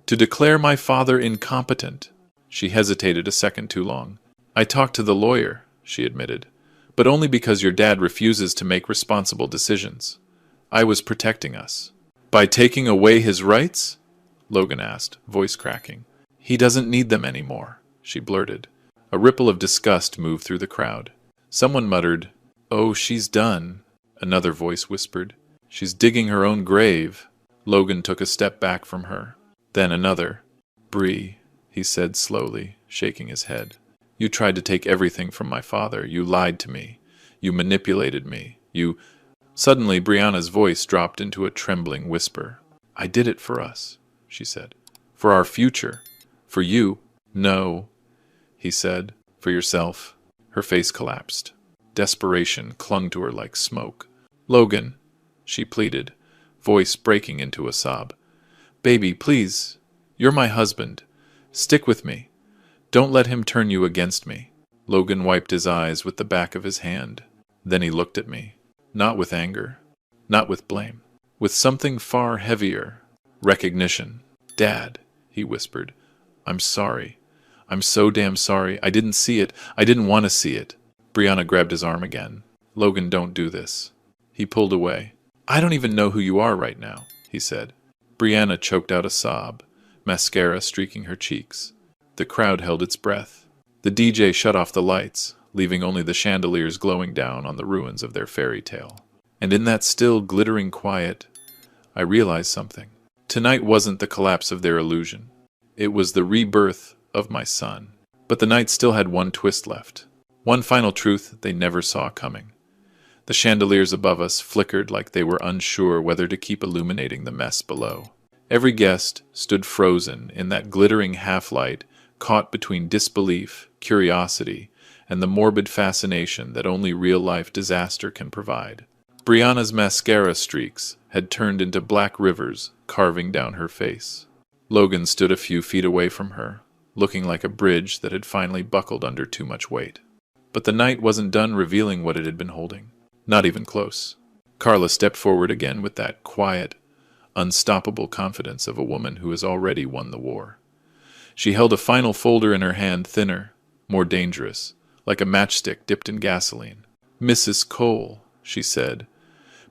to declare my father incompetent. She hesitated a second too long. I talked to the lawyer, she admitted, but only because your dad refuses to make responsible decisions. I was protecting us. By taking away his rights? Logan asked, voice cracking. He doesn't need them anymore, she blurted. A ripple of disgust moved through the crowd. Someone muttered, Oh, she's done. Another voice whispered, She's digging her own grave. Logan took a step back from her. Then another. Bree, he said slowly, shaking his head. You tried to take everything from my father. You lied to me. You manipulated me. You... Suddenly, Brianna's voice dropped into a trembling whisper. I did it for us, she said. For our future. For you. No, he said. For yourself. Her face collapsed. Desperation clung to her like smoke. Logan, she pleaded, voice breaking into a sob. Baby, please. You're my husband. Stick with me. Don't let him turn you against me. Logan wiped his eyes with the back of his hand. Then he looked at me. Not with anger. Not with blame. With something far heavier. Recognition. Dad, he whispered. I'm sorry. I'm so damn sorry. I didn't see it. I didn't want to see it. Brianna grabbed his arm again. Logan, don't do this. He pulled away. I don't even know who you are right now, he said. Brianna choked out a sob, mascara streaking her cheeks. The crowd held its breath. The DJ shut off the lights, leaving only the chandeliers glowing down on the ruins of their fairy tale. And in that still, glittering quiet, I realized something. Tonight wasn't the collapse of their illusion. It was the rebirth of my son. But the night still had one twist left. One final truth they never saw coming. The chandeliers above us flickered like they were unsure whether to keep illuminating the mess below. Every guest stood frozen in that glittering half-light, caught between disbelief, curiosity, and the morbid fascination that only real-life disaster can provide. Brianna's mascara streaks had turned into black rivers, carving down her face. Logan stood a few feet away from her, looking like a bridge that had finally buckled under too much weight. But the night wasn't done revealing what it had been holding. Not even close. Carla stepped forward again with that quiet, unstoppable confidence of a woman who has already won the war. She held a final folder in her hand, thinner, more dangerous, like a matchstick dipped in gasoline. Mrs. Cole, she said,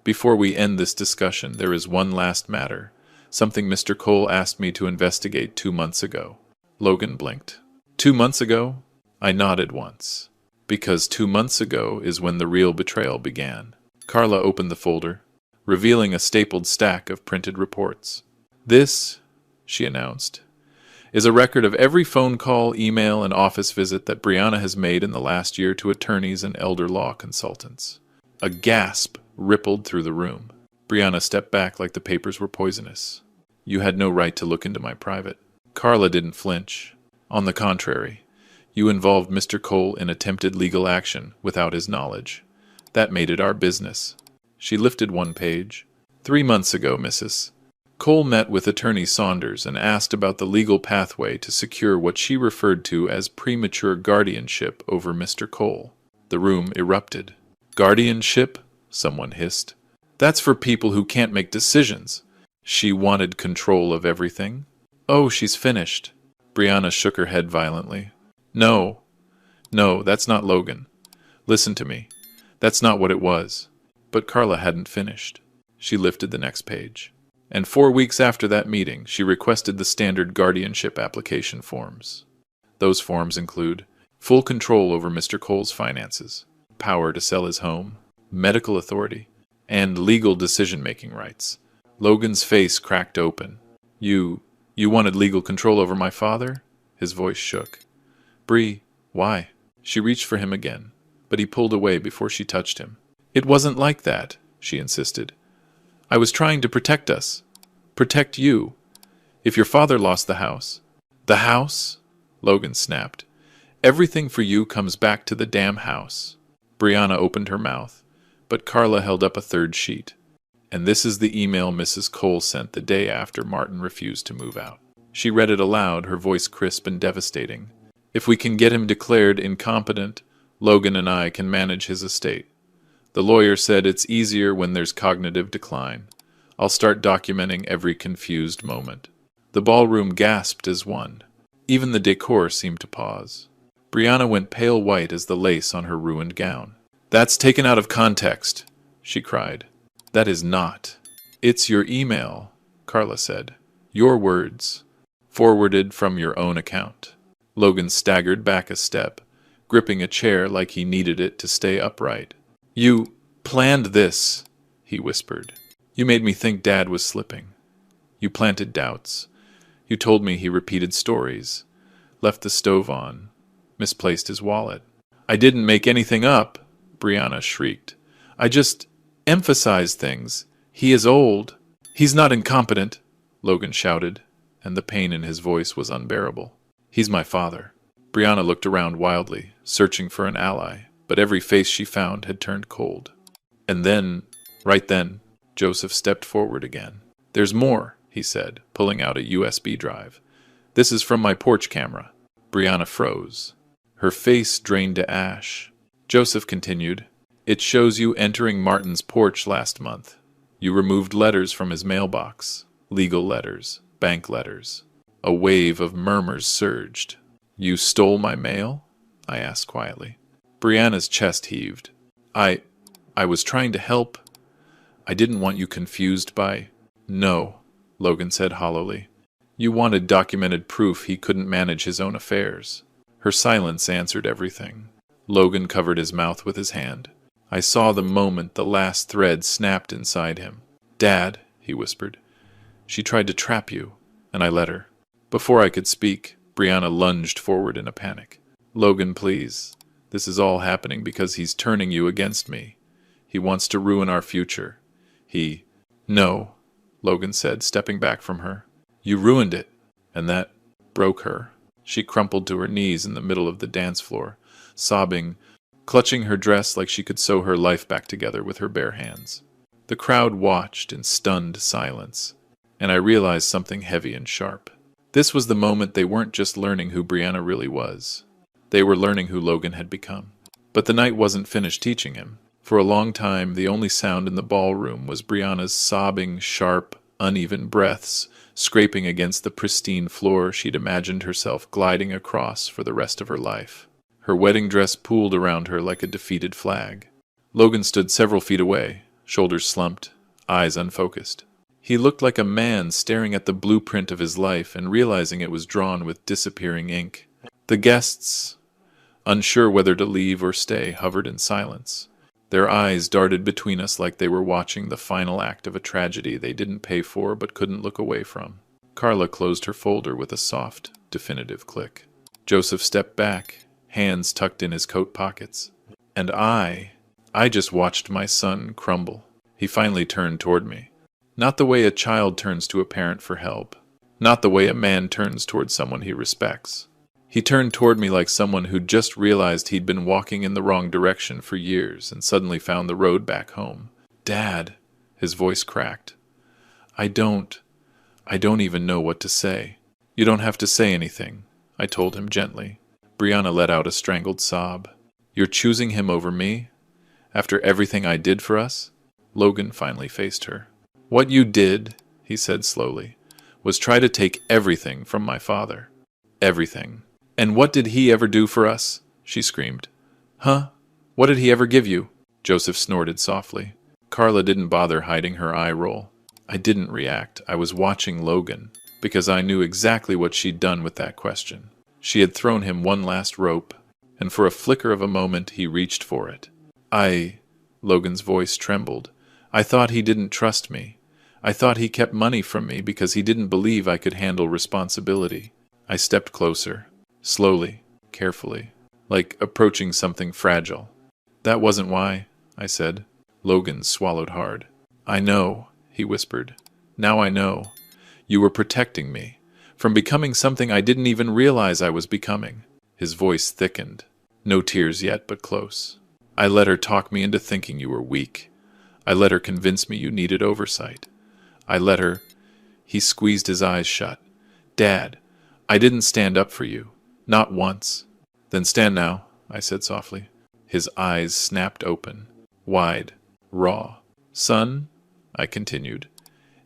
before we end this discussion, there is one last matter, something Mr. Cole asked me to investigate 2 months ago. Logan blinked. 2 months ago? I nodded once. Because 2 months ago is when the real betrayal began. Carla opened the folder, revealing a stapled stack of printed reports. This, she announced, is a record of every phone call, email, and office visit that Brianna has made in the last year to attorneys and elder law consultants. A gasp rippled through the room. Brianna stepped back like the papers were poisonous. You had no right to look into my private. Carla didn't flinch. On the contrary, you involved Mr. Cole in attempted legal action without his knowledge. That made it our business. She lifted one page. 3 months ago, Mrs. Cole met with Attorney Saunders and asked about the legal pathway to secure what she referred to as premature guardianship over Mr. Cole. The room erupted. Guardianship? Someone hissed. That's for people who can't make decisions. She wanted control of everything. Oh, she's finished. Brianna shook her head violently. No, that's not Logan. Listen to me. That's not what it was. But Carla hadn't finished. She lifted the next page. And 4 weeks after that meeting, she requested the standard guardianship application forms. Those forms include full control over Mr. Cole's finances, power to sell his home, medical authority, and legal decision-making rights. Logan's face cracked open. You wanted legal control over my father? His voice shook. Bree, why? She reached for him again, but he pulled away before she touched him. It wasn't like that, she insisted. I was trying to protect us. Protect you. If your father lost the house. The house? Logan snapped. Everything for you comes back to the damn house. Brianna opened her mouth, but Carla held up a third sheet. And this is the email Mrs. Cole sent the day after Martin refused to move out. She read it aloud, her voice crisp and devastating. If we can get him declared incompetent, Logan and I can manage his estate. The lawyer said it's easier when there's cognitive decline. I'll start documenting every confused moment. The ballroom gasped as one. Even the decor seemed to pause. Brianna went pale white as the lace on her ruined gown. That's taken out of context, she cried. That is not. It's your email, Carla said. Your words, forwarded from your own account. Logan staggered back a step, gripping a chair like he needed it to stay upright. You planned this, he whispered. You made me think Dad was slipping. You planted doubts. You told me he repeated stories, left the stove on, misplaced his wallet. I didn't make anything up, Brianna shrieked. I just emphasized things. He is old. He's not incompetent, Logan shouted. and the pain in his voice was unbearable. "He's my father." Brianna looked around wildly, searching for an ally, but every face she found had turned cold. And then, right then, Joseph stepped forward again. "There's more," he said, pulling out a USB drive. "This is from my porch camera." Brianna froze. Her face drained to ash. Joseph continued, "It shows you entering Martin's porch last month. You removed letters from his mailbox. Legal letters, bank letters." A wave of murmurs surged. "You stole my mail?" I asked quietly. Brianna's chest heaved. I was trying to help. I didn't want you confused by—" "No," Logan said hollowly. "You wanted documented proof he couldn't manage his own affairs." Her silence answered everything. Logan covered his mouth with his hand. I saw the moment the last thread snapped inside him. "Dad," he whispered, "she tried to trap you, and I let her." Before I could speak, Brianna lunged forward in a panic. "Logan, please. This is all happening because he's turning you against me. He wants to ruin our future. He—" "No," Logan said, stepping back from her. "You ruined it." And that broke her. She crumpled to her knees in the middle of the dance floor, sobbing, clutching her dress like she could sew her life back together with her bare hands. The crowd watched in stunned silence, and I realized something heavy and sharp. This was the moment they weren't just learning who Brianna really was. They were learning who Logan had become. But the night wasn't finished teaching him. For a long time, the only sound in the ballroom was Brianna's sobbing, sharp, uneven breaths, scraping against the pristine floor she'd imagined herself gliding across for the rest of her life. Her wedding dress pooled around her like a defeated flag. Logan stood several feet away, shoulders slumped, eyes unfocused. He looked like a man staring at the blueprint of his life and realizing it was drawn with disappearing ink. The guests, unsure whether to leave or stay, hovered in silence. Their eyes darted between us like they were watching the final act of a tragedy they didn't pay for but couldn't look away from. Carla closed her folder with a soft, definitive click. Joseph stepped back, hands tucked in his coat pockets. And I just watched my son crumble. He finally turned toward me. Not the way a child turns to a parent for help. Not the way a man turns toward someone he respects. He turned toward me like someone who'd just realized he'd been walking in the wrong direction for years and suddenly found the road back home. "Dad," his voice cracked. I don't even know what to say." "You don't have to say anything," I told him gently. Brianna let out a strangled sob. "You're choosing him over me? After everything I did for us?" Logan finally faced her. "What you did," he said slowly, "was try to take everything from my father. Everything." "And what did he ever do for us?" she screamed. "Huh? What did he ever give you?" Joseph snorted softly. Carla didn't bother hiding her eye roll. I didn't react. I was watching Logan, because I knew exactly what she'd done with that question. She had thrown him one last rope, and for a flicker of a moment he reached for it. Logan's voice trembled. "I thought he didn't trust me. I thought he kept money from me because he didn't believe I could handle responsibility." I stepped closer, slowly, carefully, like approaching something fragile. "That wasn't why," I said. Logan swallowed hard. "I know," he whispered. "Now I know. You were protecting me from becoming something I didn't even realize I was becoming." His voice thickened. No tears yet, but close. "I let her talk me into thinking you were weak. I let her convince me you needed oversight. I let her—" He squeezed his eyes shut. "Dad, I didn't stand up for you. Not once." "Then stand now," I said softly. His eyes snapped open, wide, raw. "Son," I continued,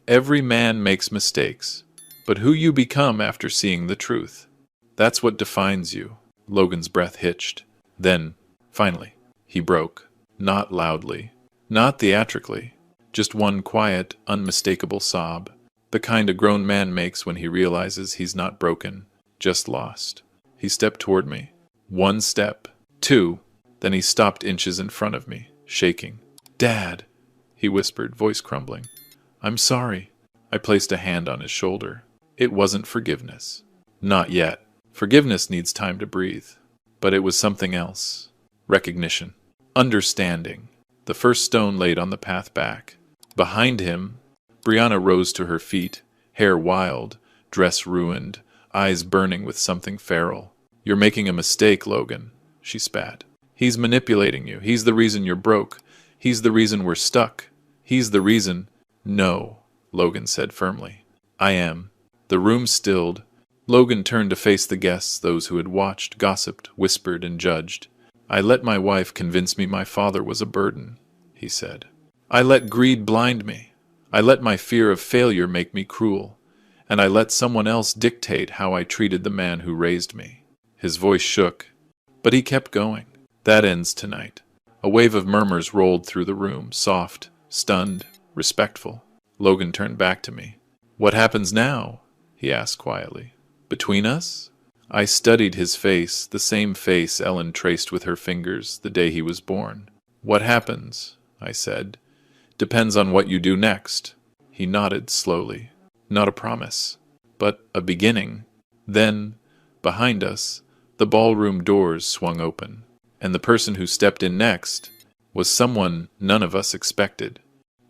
"every man makes mistakes, but who you become after seeing the truth, that's what defines you." Logan's breath hitched. Then, finally, he broke. Not loudly, not theatrically, just one quiet, unmistakable sob, the kind a grown man makes when he realizes he's not broken, just lost. He stepped toward me. One step, two, then he stopped inches in front of me, shaking. "Dad," he whispered, voice crumbling. "I'm sorry." I placed a hand on his shoulder. It wasn't forgiveness. Not yet. Forgiveness needs time to breathe. But it was something else. Recognition. Understanding. The first stone laid on the path back. Behind him, Brianna rose to her feet, hair wild, dress ruined, eyes burning with something feral. "You're making a mistake, Logan," she spat. "He's manipulating you. He's the reason you're broke. He's the reason we're stuck. He's the reason—" "No," Logan said firmly. "I am." The room stilled. Logan turned to face the guests, those who had watched, gossiped, whispered, and judged. "I let my wife convince me my father was a burden," he said. "I let greed blind me. I let my fear of failure make me cruel. And I let someone else dictate how I treated the man who raised me." His voice shook, but he kept going. "That ends tonight." A wave of murmurs rolled through the room, soft, stunned, respectful. Logan turned back to me. "What happens now?" he asked quietly. "Between us?" I studied his face, the same face Ellen traced with her fingers the day he was born. "What happens," I said, "depends on what you do next." He nodded slowly. "Not a promise, but a beginning." Then, behind us, the ballroom doors swung open, and the person who stepped in next was someone none of us expected.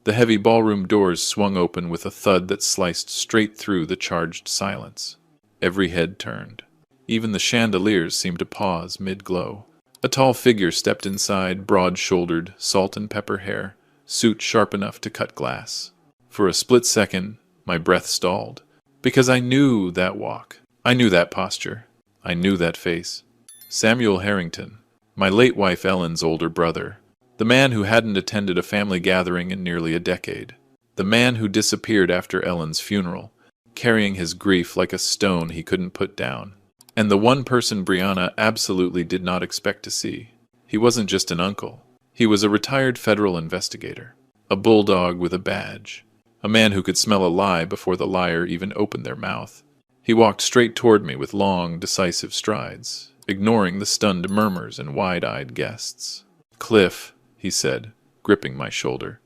The heavy ballroom doors swung open with a thud that sliced straight through the charged silence. Every head turned. Even the chandeliers seemed to pause mid-glow. A tall figure stepped inside, broad-shouldered, salt and pepper hair, suit sharp enough to cut glass. For a split second, my breath stalled, because I knew that walk. I knew that posture. I knew that face. Samuel Harrington, my late wife Ellen's older brother. The man who hadn't attended a family gathering in nearly a decade. The man who disappeared after Ellen's funeral, carrying his grief like a stone he couldn't put down. And the one person Brianna absolutely did not expect to see. He wasn't just an uncle. He was a retired federal investigator. A bulldog with a badge. A man who could smell a lie before the liar even opened their mouth. He walked straight toward me with long, decisive strides, ignoring the stunned murmurs and wide-eyed guests. "Cliff," he said, gripping my shoulder.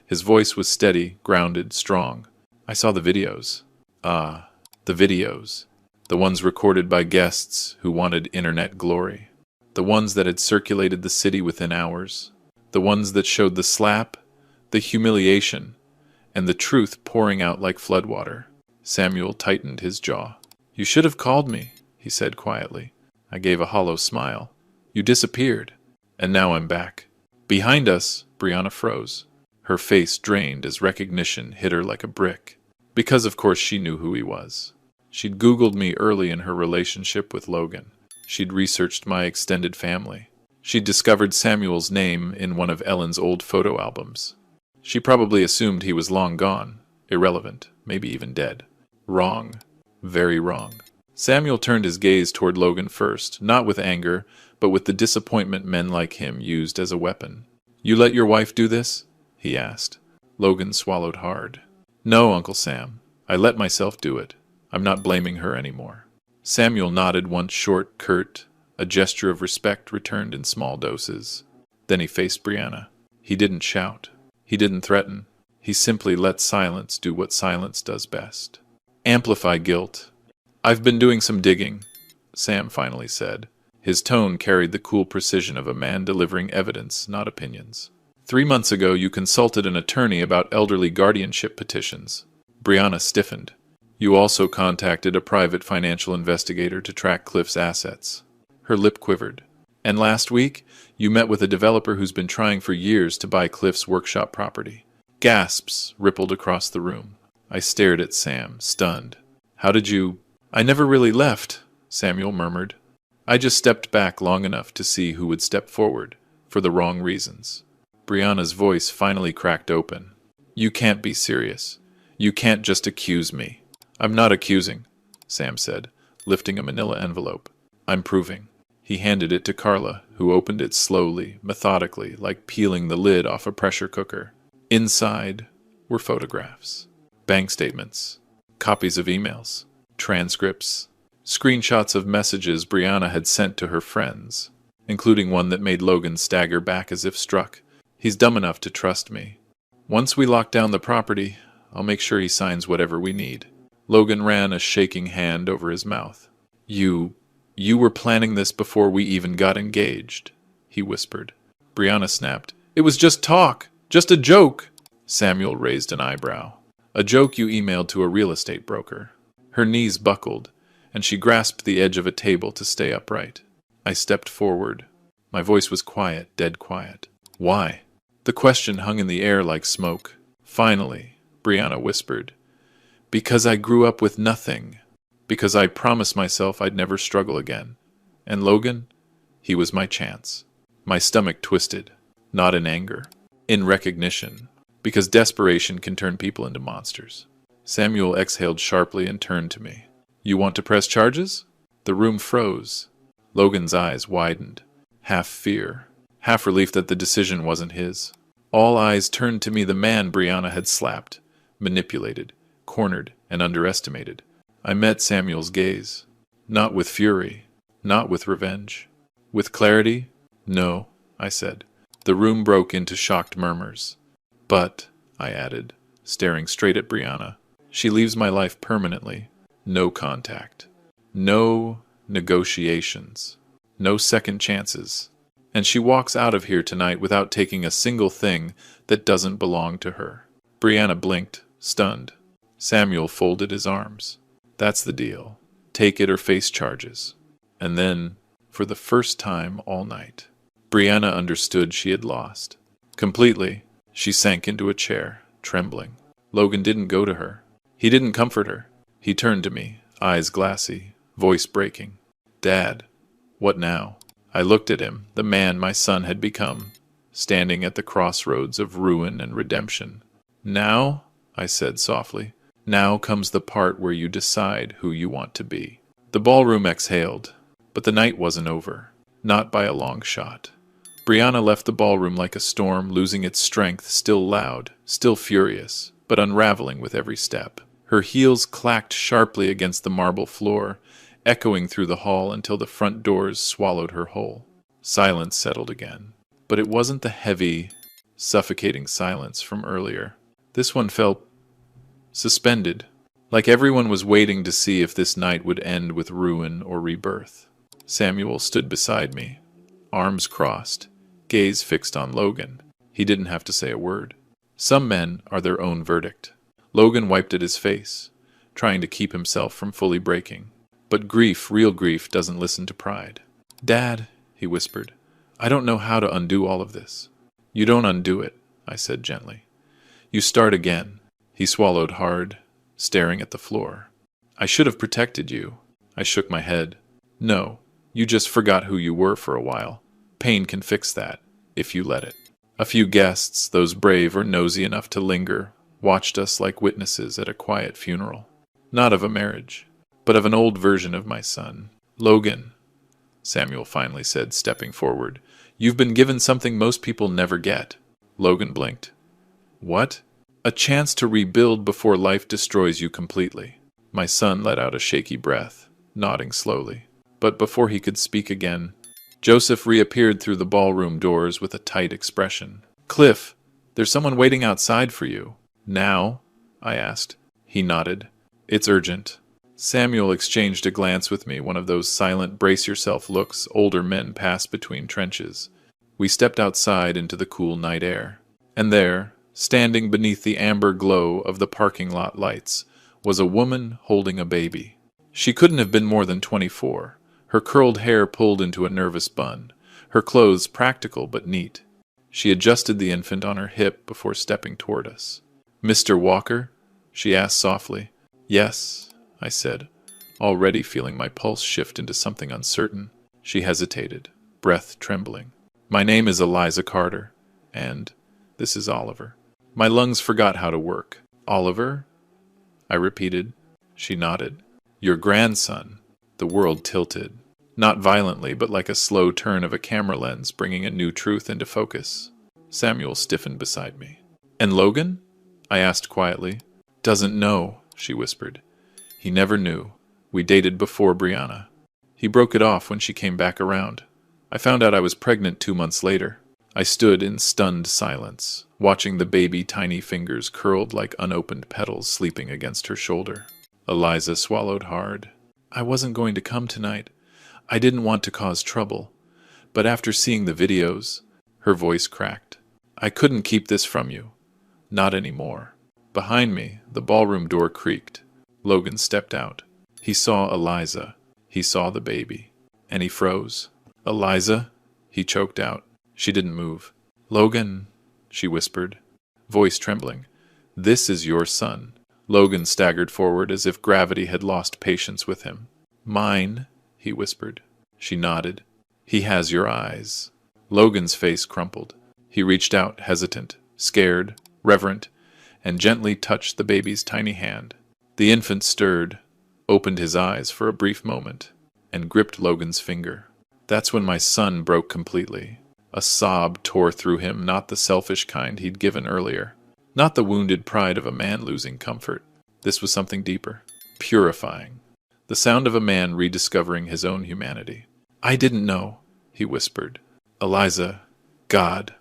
His voice was steady, grounded, strong. "I saw the videos." "Ah, the videos. The ones recorded by guests who wanted internet glory. The ones that had circulated the city within hours. The ones that showed the slap, the humiliation, and the truth pouring out like floodwater." Samuel tightened his jaw. "You should have called me," he said quietly. I gave a hollow smile. "You disappeared, and now I'm back." Behind us, Brianna froze. Her face drained as recognition hit her like a brick. Because of course she knew who he was. She'd Googled me early in her relationship with Logan. She'd researched my extended family. She'd discovered Samuel's name in one of Ellen's old photo albums. She probably assumed he was long gone, irrelevant, maybe even dead. Wrong. Very wrong. Samuel turned his gaze toward Logan first, not with anger, but with the disappointment men like him used as a weapon. "You let your wife do this?" he asked. Logan swallowed hard. "No, Uncle Sam. I let myself do it. I'm not blaming her anymore." Samuel nodded once short, curt. A gesture of respect returned in small doses. Then he faced Brianna. He didn't shout. He didn't threaten. He simply let silence do what silence does best. "Amplify guilt." "I've been doing some digging," Sam finally said. His tone carried the cool precision of a man delivering evidence, not opinions. 3 months ago, you consulted an attorney about elderly guardianship petitions. Brianna stiffened. You also contacted a private financial investigator to track Cliff's assets. Her lip quivered. And last week, you met with a developer who's been trying for years to buy Cliff's workshop property. Gasps rippled across the room. I stared at Sam, stunned. "How did you—" "I never really left," Samuel murmured. "I just stepped back long enough to see who would step forward, for the wrong reasons." Brianna's voice finally cracked open. "You can't be serious. You can't just accuse me." "I'm not accusing," Sam said, lifting a manila envelope. "I'm proving." He handed it to Carla, who opened it slowly, methodically, like peeling the lid off a pressure cooker. Inside were photographs, bank statements, copies of emails, transcripts, screenshots of messages Brianna had sent to her friends, including one that made Logan stagger back as if struck. "He's dumb enough to trust me. Once we lock down the property, I'll make sure he signs whatever we need." Logan ran a shaking hand over his mouth. You were planning this before we even got engaged," he whispered. Brianna snapped. "It was just talk. Just a joke." Samuel raised an eyebrow. "A joke you emailed to a real estate broker." Her knees buckled, and she grasped the edge of a table to stay upright. I stepped forward. My voice was quiet, dead quiet. Why? The question hung in the air like smoke. Finally, Brianna whispered. Because I grew up with nothing. Because I promised myself I'd never struggle again. And Logan? He was my chance. My stomach twisted, not in anger, in recognition, because desperation can turn people into monsters. Samuel exhaled sharply and turned to me. You want to press charges? The room froze. Logan's eyes widened, half fear, half relief that the decision wasn't his. All eyes turned to me, the man Brianna had slapped, manipulated, cornered, and underestimated. I met Samuel's gaze. Not with fury, not with revenge. With clarity? No, I said. The room broke into shocked murmurs. But, I added, staring straight at Brianna, she leaves my life permanently. No contact. No negotiations. No second chances. And she walks out of here tonight without taking a single thing that doesn't belong to her. Brianna blinked, stunned. Samuel folded his arms. That's the deal. Take it or face charges. And then, for the first time all night, Brianna understood she had lost. Completely, she sank into a chair, trembling. Logan didn't go to her. He didn't comfort her. He turned to me, eyes glassy, voice breaking. Dad, what now? I looked at him, the man my son had become, standing at the crossroads of ruin and redemption. Now, I said softly, now comes the part where you decide who you want to be. The ballroom exhaled, but the night wasn't over, not by a long shot. Brianna left the ballroom like a storm, losing its strength, still loud, still furious, but unraveling with every step. Her heels clacked sharply against the marble floor, echoing through the hall until the front doors swallowed her whole. Silence settled again, but it wasn't the heavy, suffocating silence from earlier. This one felt suspended, like everyone was waiting to see if this night would end with ruin or rebirth. Samuel stood beside me, arms crossed, gaze fixed on Logan. He didn't have to say a word. Some men are their own verdict. Logan wiped at his face, trying to keep himself from fully breaking. But grief, real grief, doesn't listen to pride. Dad, he whispered, I don't know how to undo all of this. You don't undo it, I said gently. You start again. He swallowed hard, staring at the floor. I should have protected you. I shook my head. No, you just forgot who you were for a while. Pain can fix that, if you let it. A few guests, those brave or nosy enough to linger, watched us like witnesses at a quiet funeral. Not of a marriage, but of an old version of my son. Logan, Samuel finally said, stepping forward, you've been given something most people never get. Logan blinked. What? A chance to rebuild before life destroys you completely. My son let out a shaky breath, nodding slowly. But before he could speak again, Joseph reappeared through the ballroom doors with a tight expression. Cliff, there's someone waiting outside for you. Now? I asked. He nodded. It's urgent. Samuel exchanged a glance with me, one of those silent brace-yourself looks older men pass between trenches. We stepped outside into the cool night air. And there, standing beneath the amber glow of the parking lot lights, was a woman holding a baby. She couldn't have been more than 24, her curled hair pulled into a nervous bun, her clothes practical but neat. She adjusted the infant on her hip before stepping toward us. Mr. Walker? She asked softly. Yes, I said, already feeling my pulse shift into something uncertain. She hesitated, breath trembling. My name is Eliza Carter, and this is Oliver. My lungs forgot how to work. Oliver? I repeated. She nodded. Your grandson. The world tilted. Not violently, but like a slow turn of a camera lens bringing a new truth into focus. Samuel stiffened beside me. And Logan? I asked quietly. Doesn't know, she whispered. He never knew. We dated before Brianna. He broke it off when she came back around. I found out I was pregnant 2 months later. I stood in stunned silence, watching the baby tiny fingers curled like unopened petals sleeping against her shoulder. Eliza swallowed hard. I wasn't going to come tonight. I didn't want to cause trouble. But after seeing the videos, her voice cracked. I couldn't keep this from you. Not anymore. Behind me, the ballroom door creaked. Logan stepped out. He saw Eliza. He saw the baby. And he froze. Eliza? He choked out. She didn't move. Logan, she whispered, voice trembling. This is your son. Logan staggered forward as if gravity had lost patience with him. Mine, he whispered. She nodded. He has your eyes. Logan's face crumpled. He reached out, hesitant, scared, reverent, and gently touched the baby's tiny hand. The infant stirred, opened his eyes for a brief moment, and gripped Logan's finger. That's when my son broke completely. A sob tore through him, not the selfish kind he'd given earlier. Not the wounded pride of a man losing comfort. This was something deeper, purifying. The sound of a man rediscovering his own humanity. I didn't know, he whispered. Eliza, God,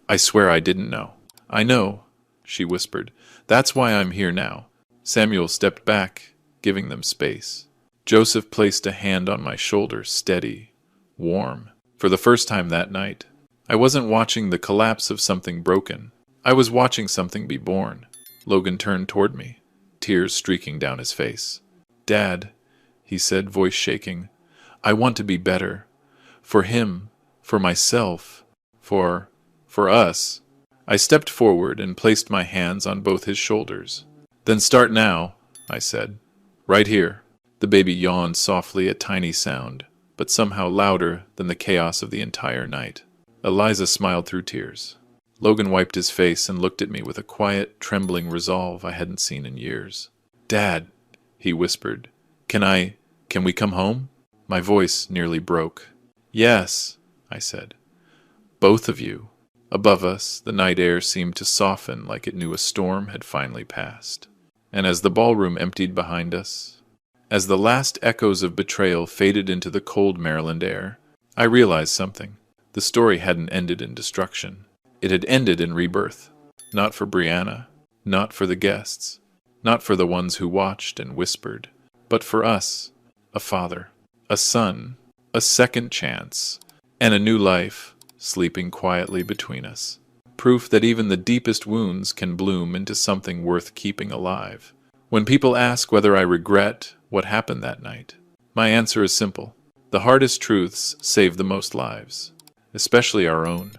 I swear I didn't know. I know, she whispered. That's why I'm here now. Samuel stepped back, giving them space. Joseph placed a hand on my shoulder, steady, warm. For the first time that night, I wasn't watching the collapse of something broken. I was watching something be born. Logan turned toward me, tears streaking down his face. Dad, he said, voice shaking, I want to be better. For him, for myself, for us. I stepped forward and placed my hands on both his shoulders. Then start now, I said. Right here. The baby yawned softly, a tiny sound, but somehow louder than the chaos of the entire night. Eliza smiled through tears. Logan wiped his face and looked at me with a quiet, trembling resolve I hadn't seen in years. Dad, he whispered, can we come home? My voice nearly broke. Yes, I said. Both of you. Above us, the night air seemed to soften like it knew a storm had finally passed. And as the ballroom emptied behind us, as the last echoes of betrayal faded into the cold Maryland air, I realized something. The story hadn't ended in destruction. It had ended in rebirth. Not for Brianna, not for the guests, not for the ones who watched and whispered, but for us, a father, a son, a second chance, and a new life sleeping quietly between us. Proof that even the deepest wounds can bloom into something worth keeping alive. When people ask whether I regret what happened that night, my answer is simple. The hardest truths save the most lives, especially our own.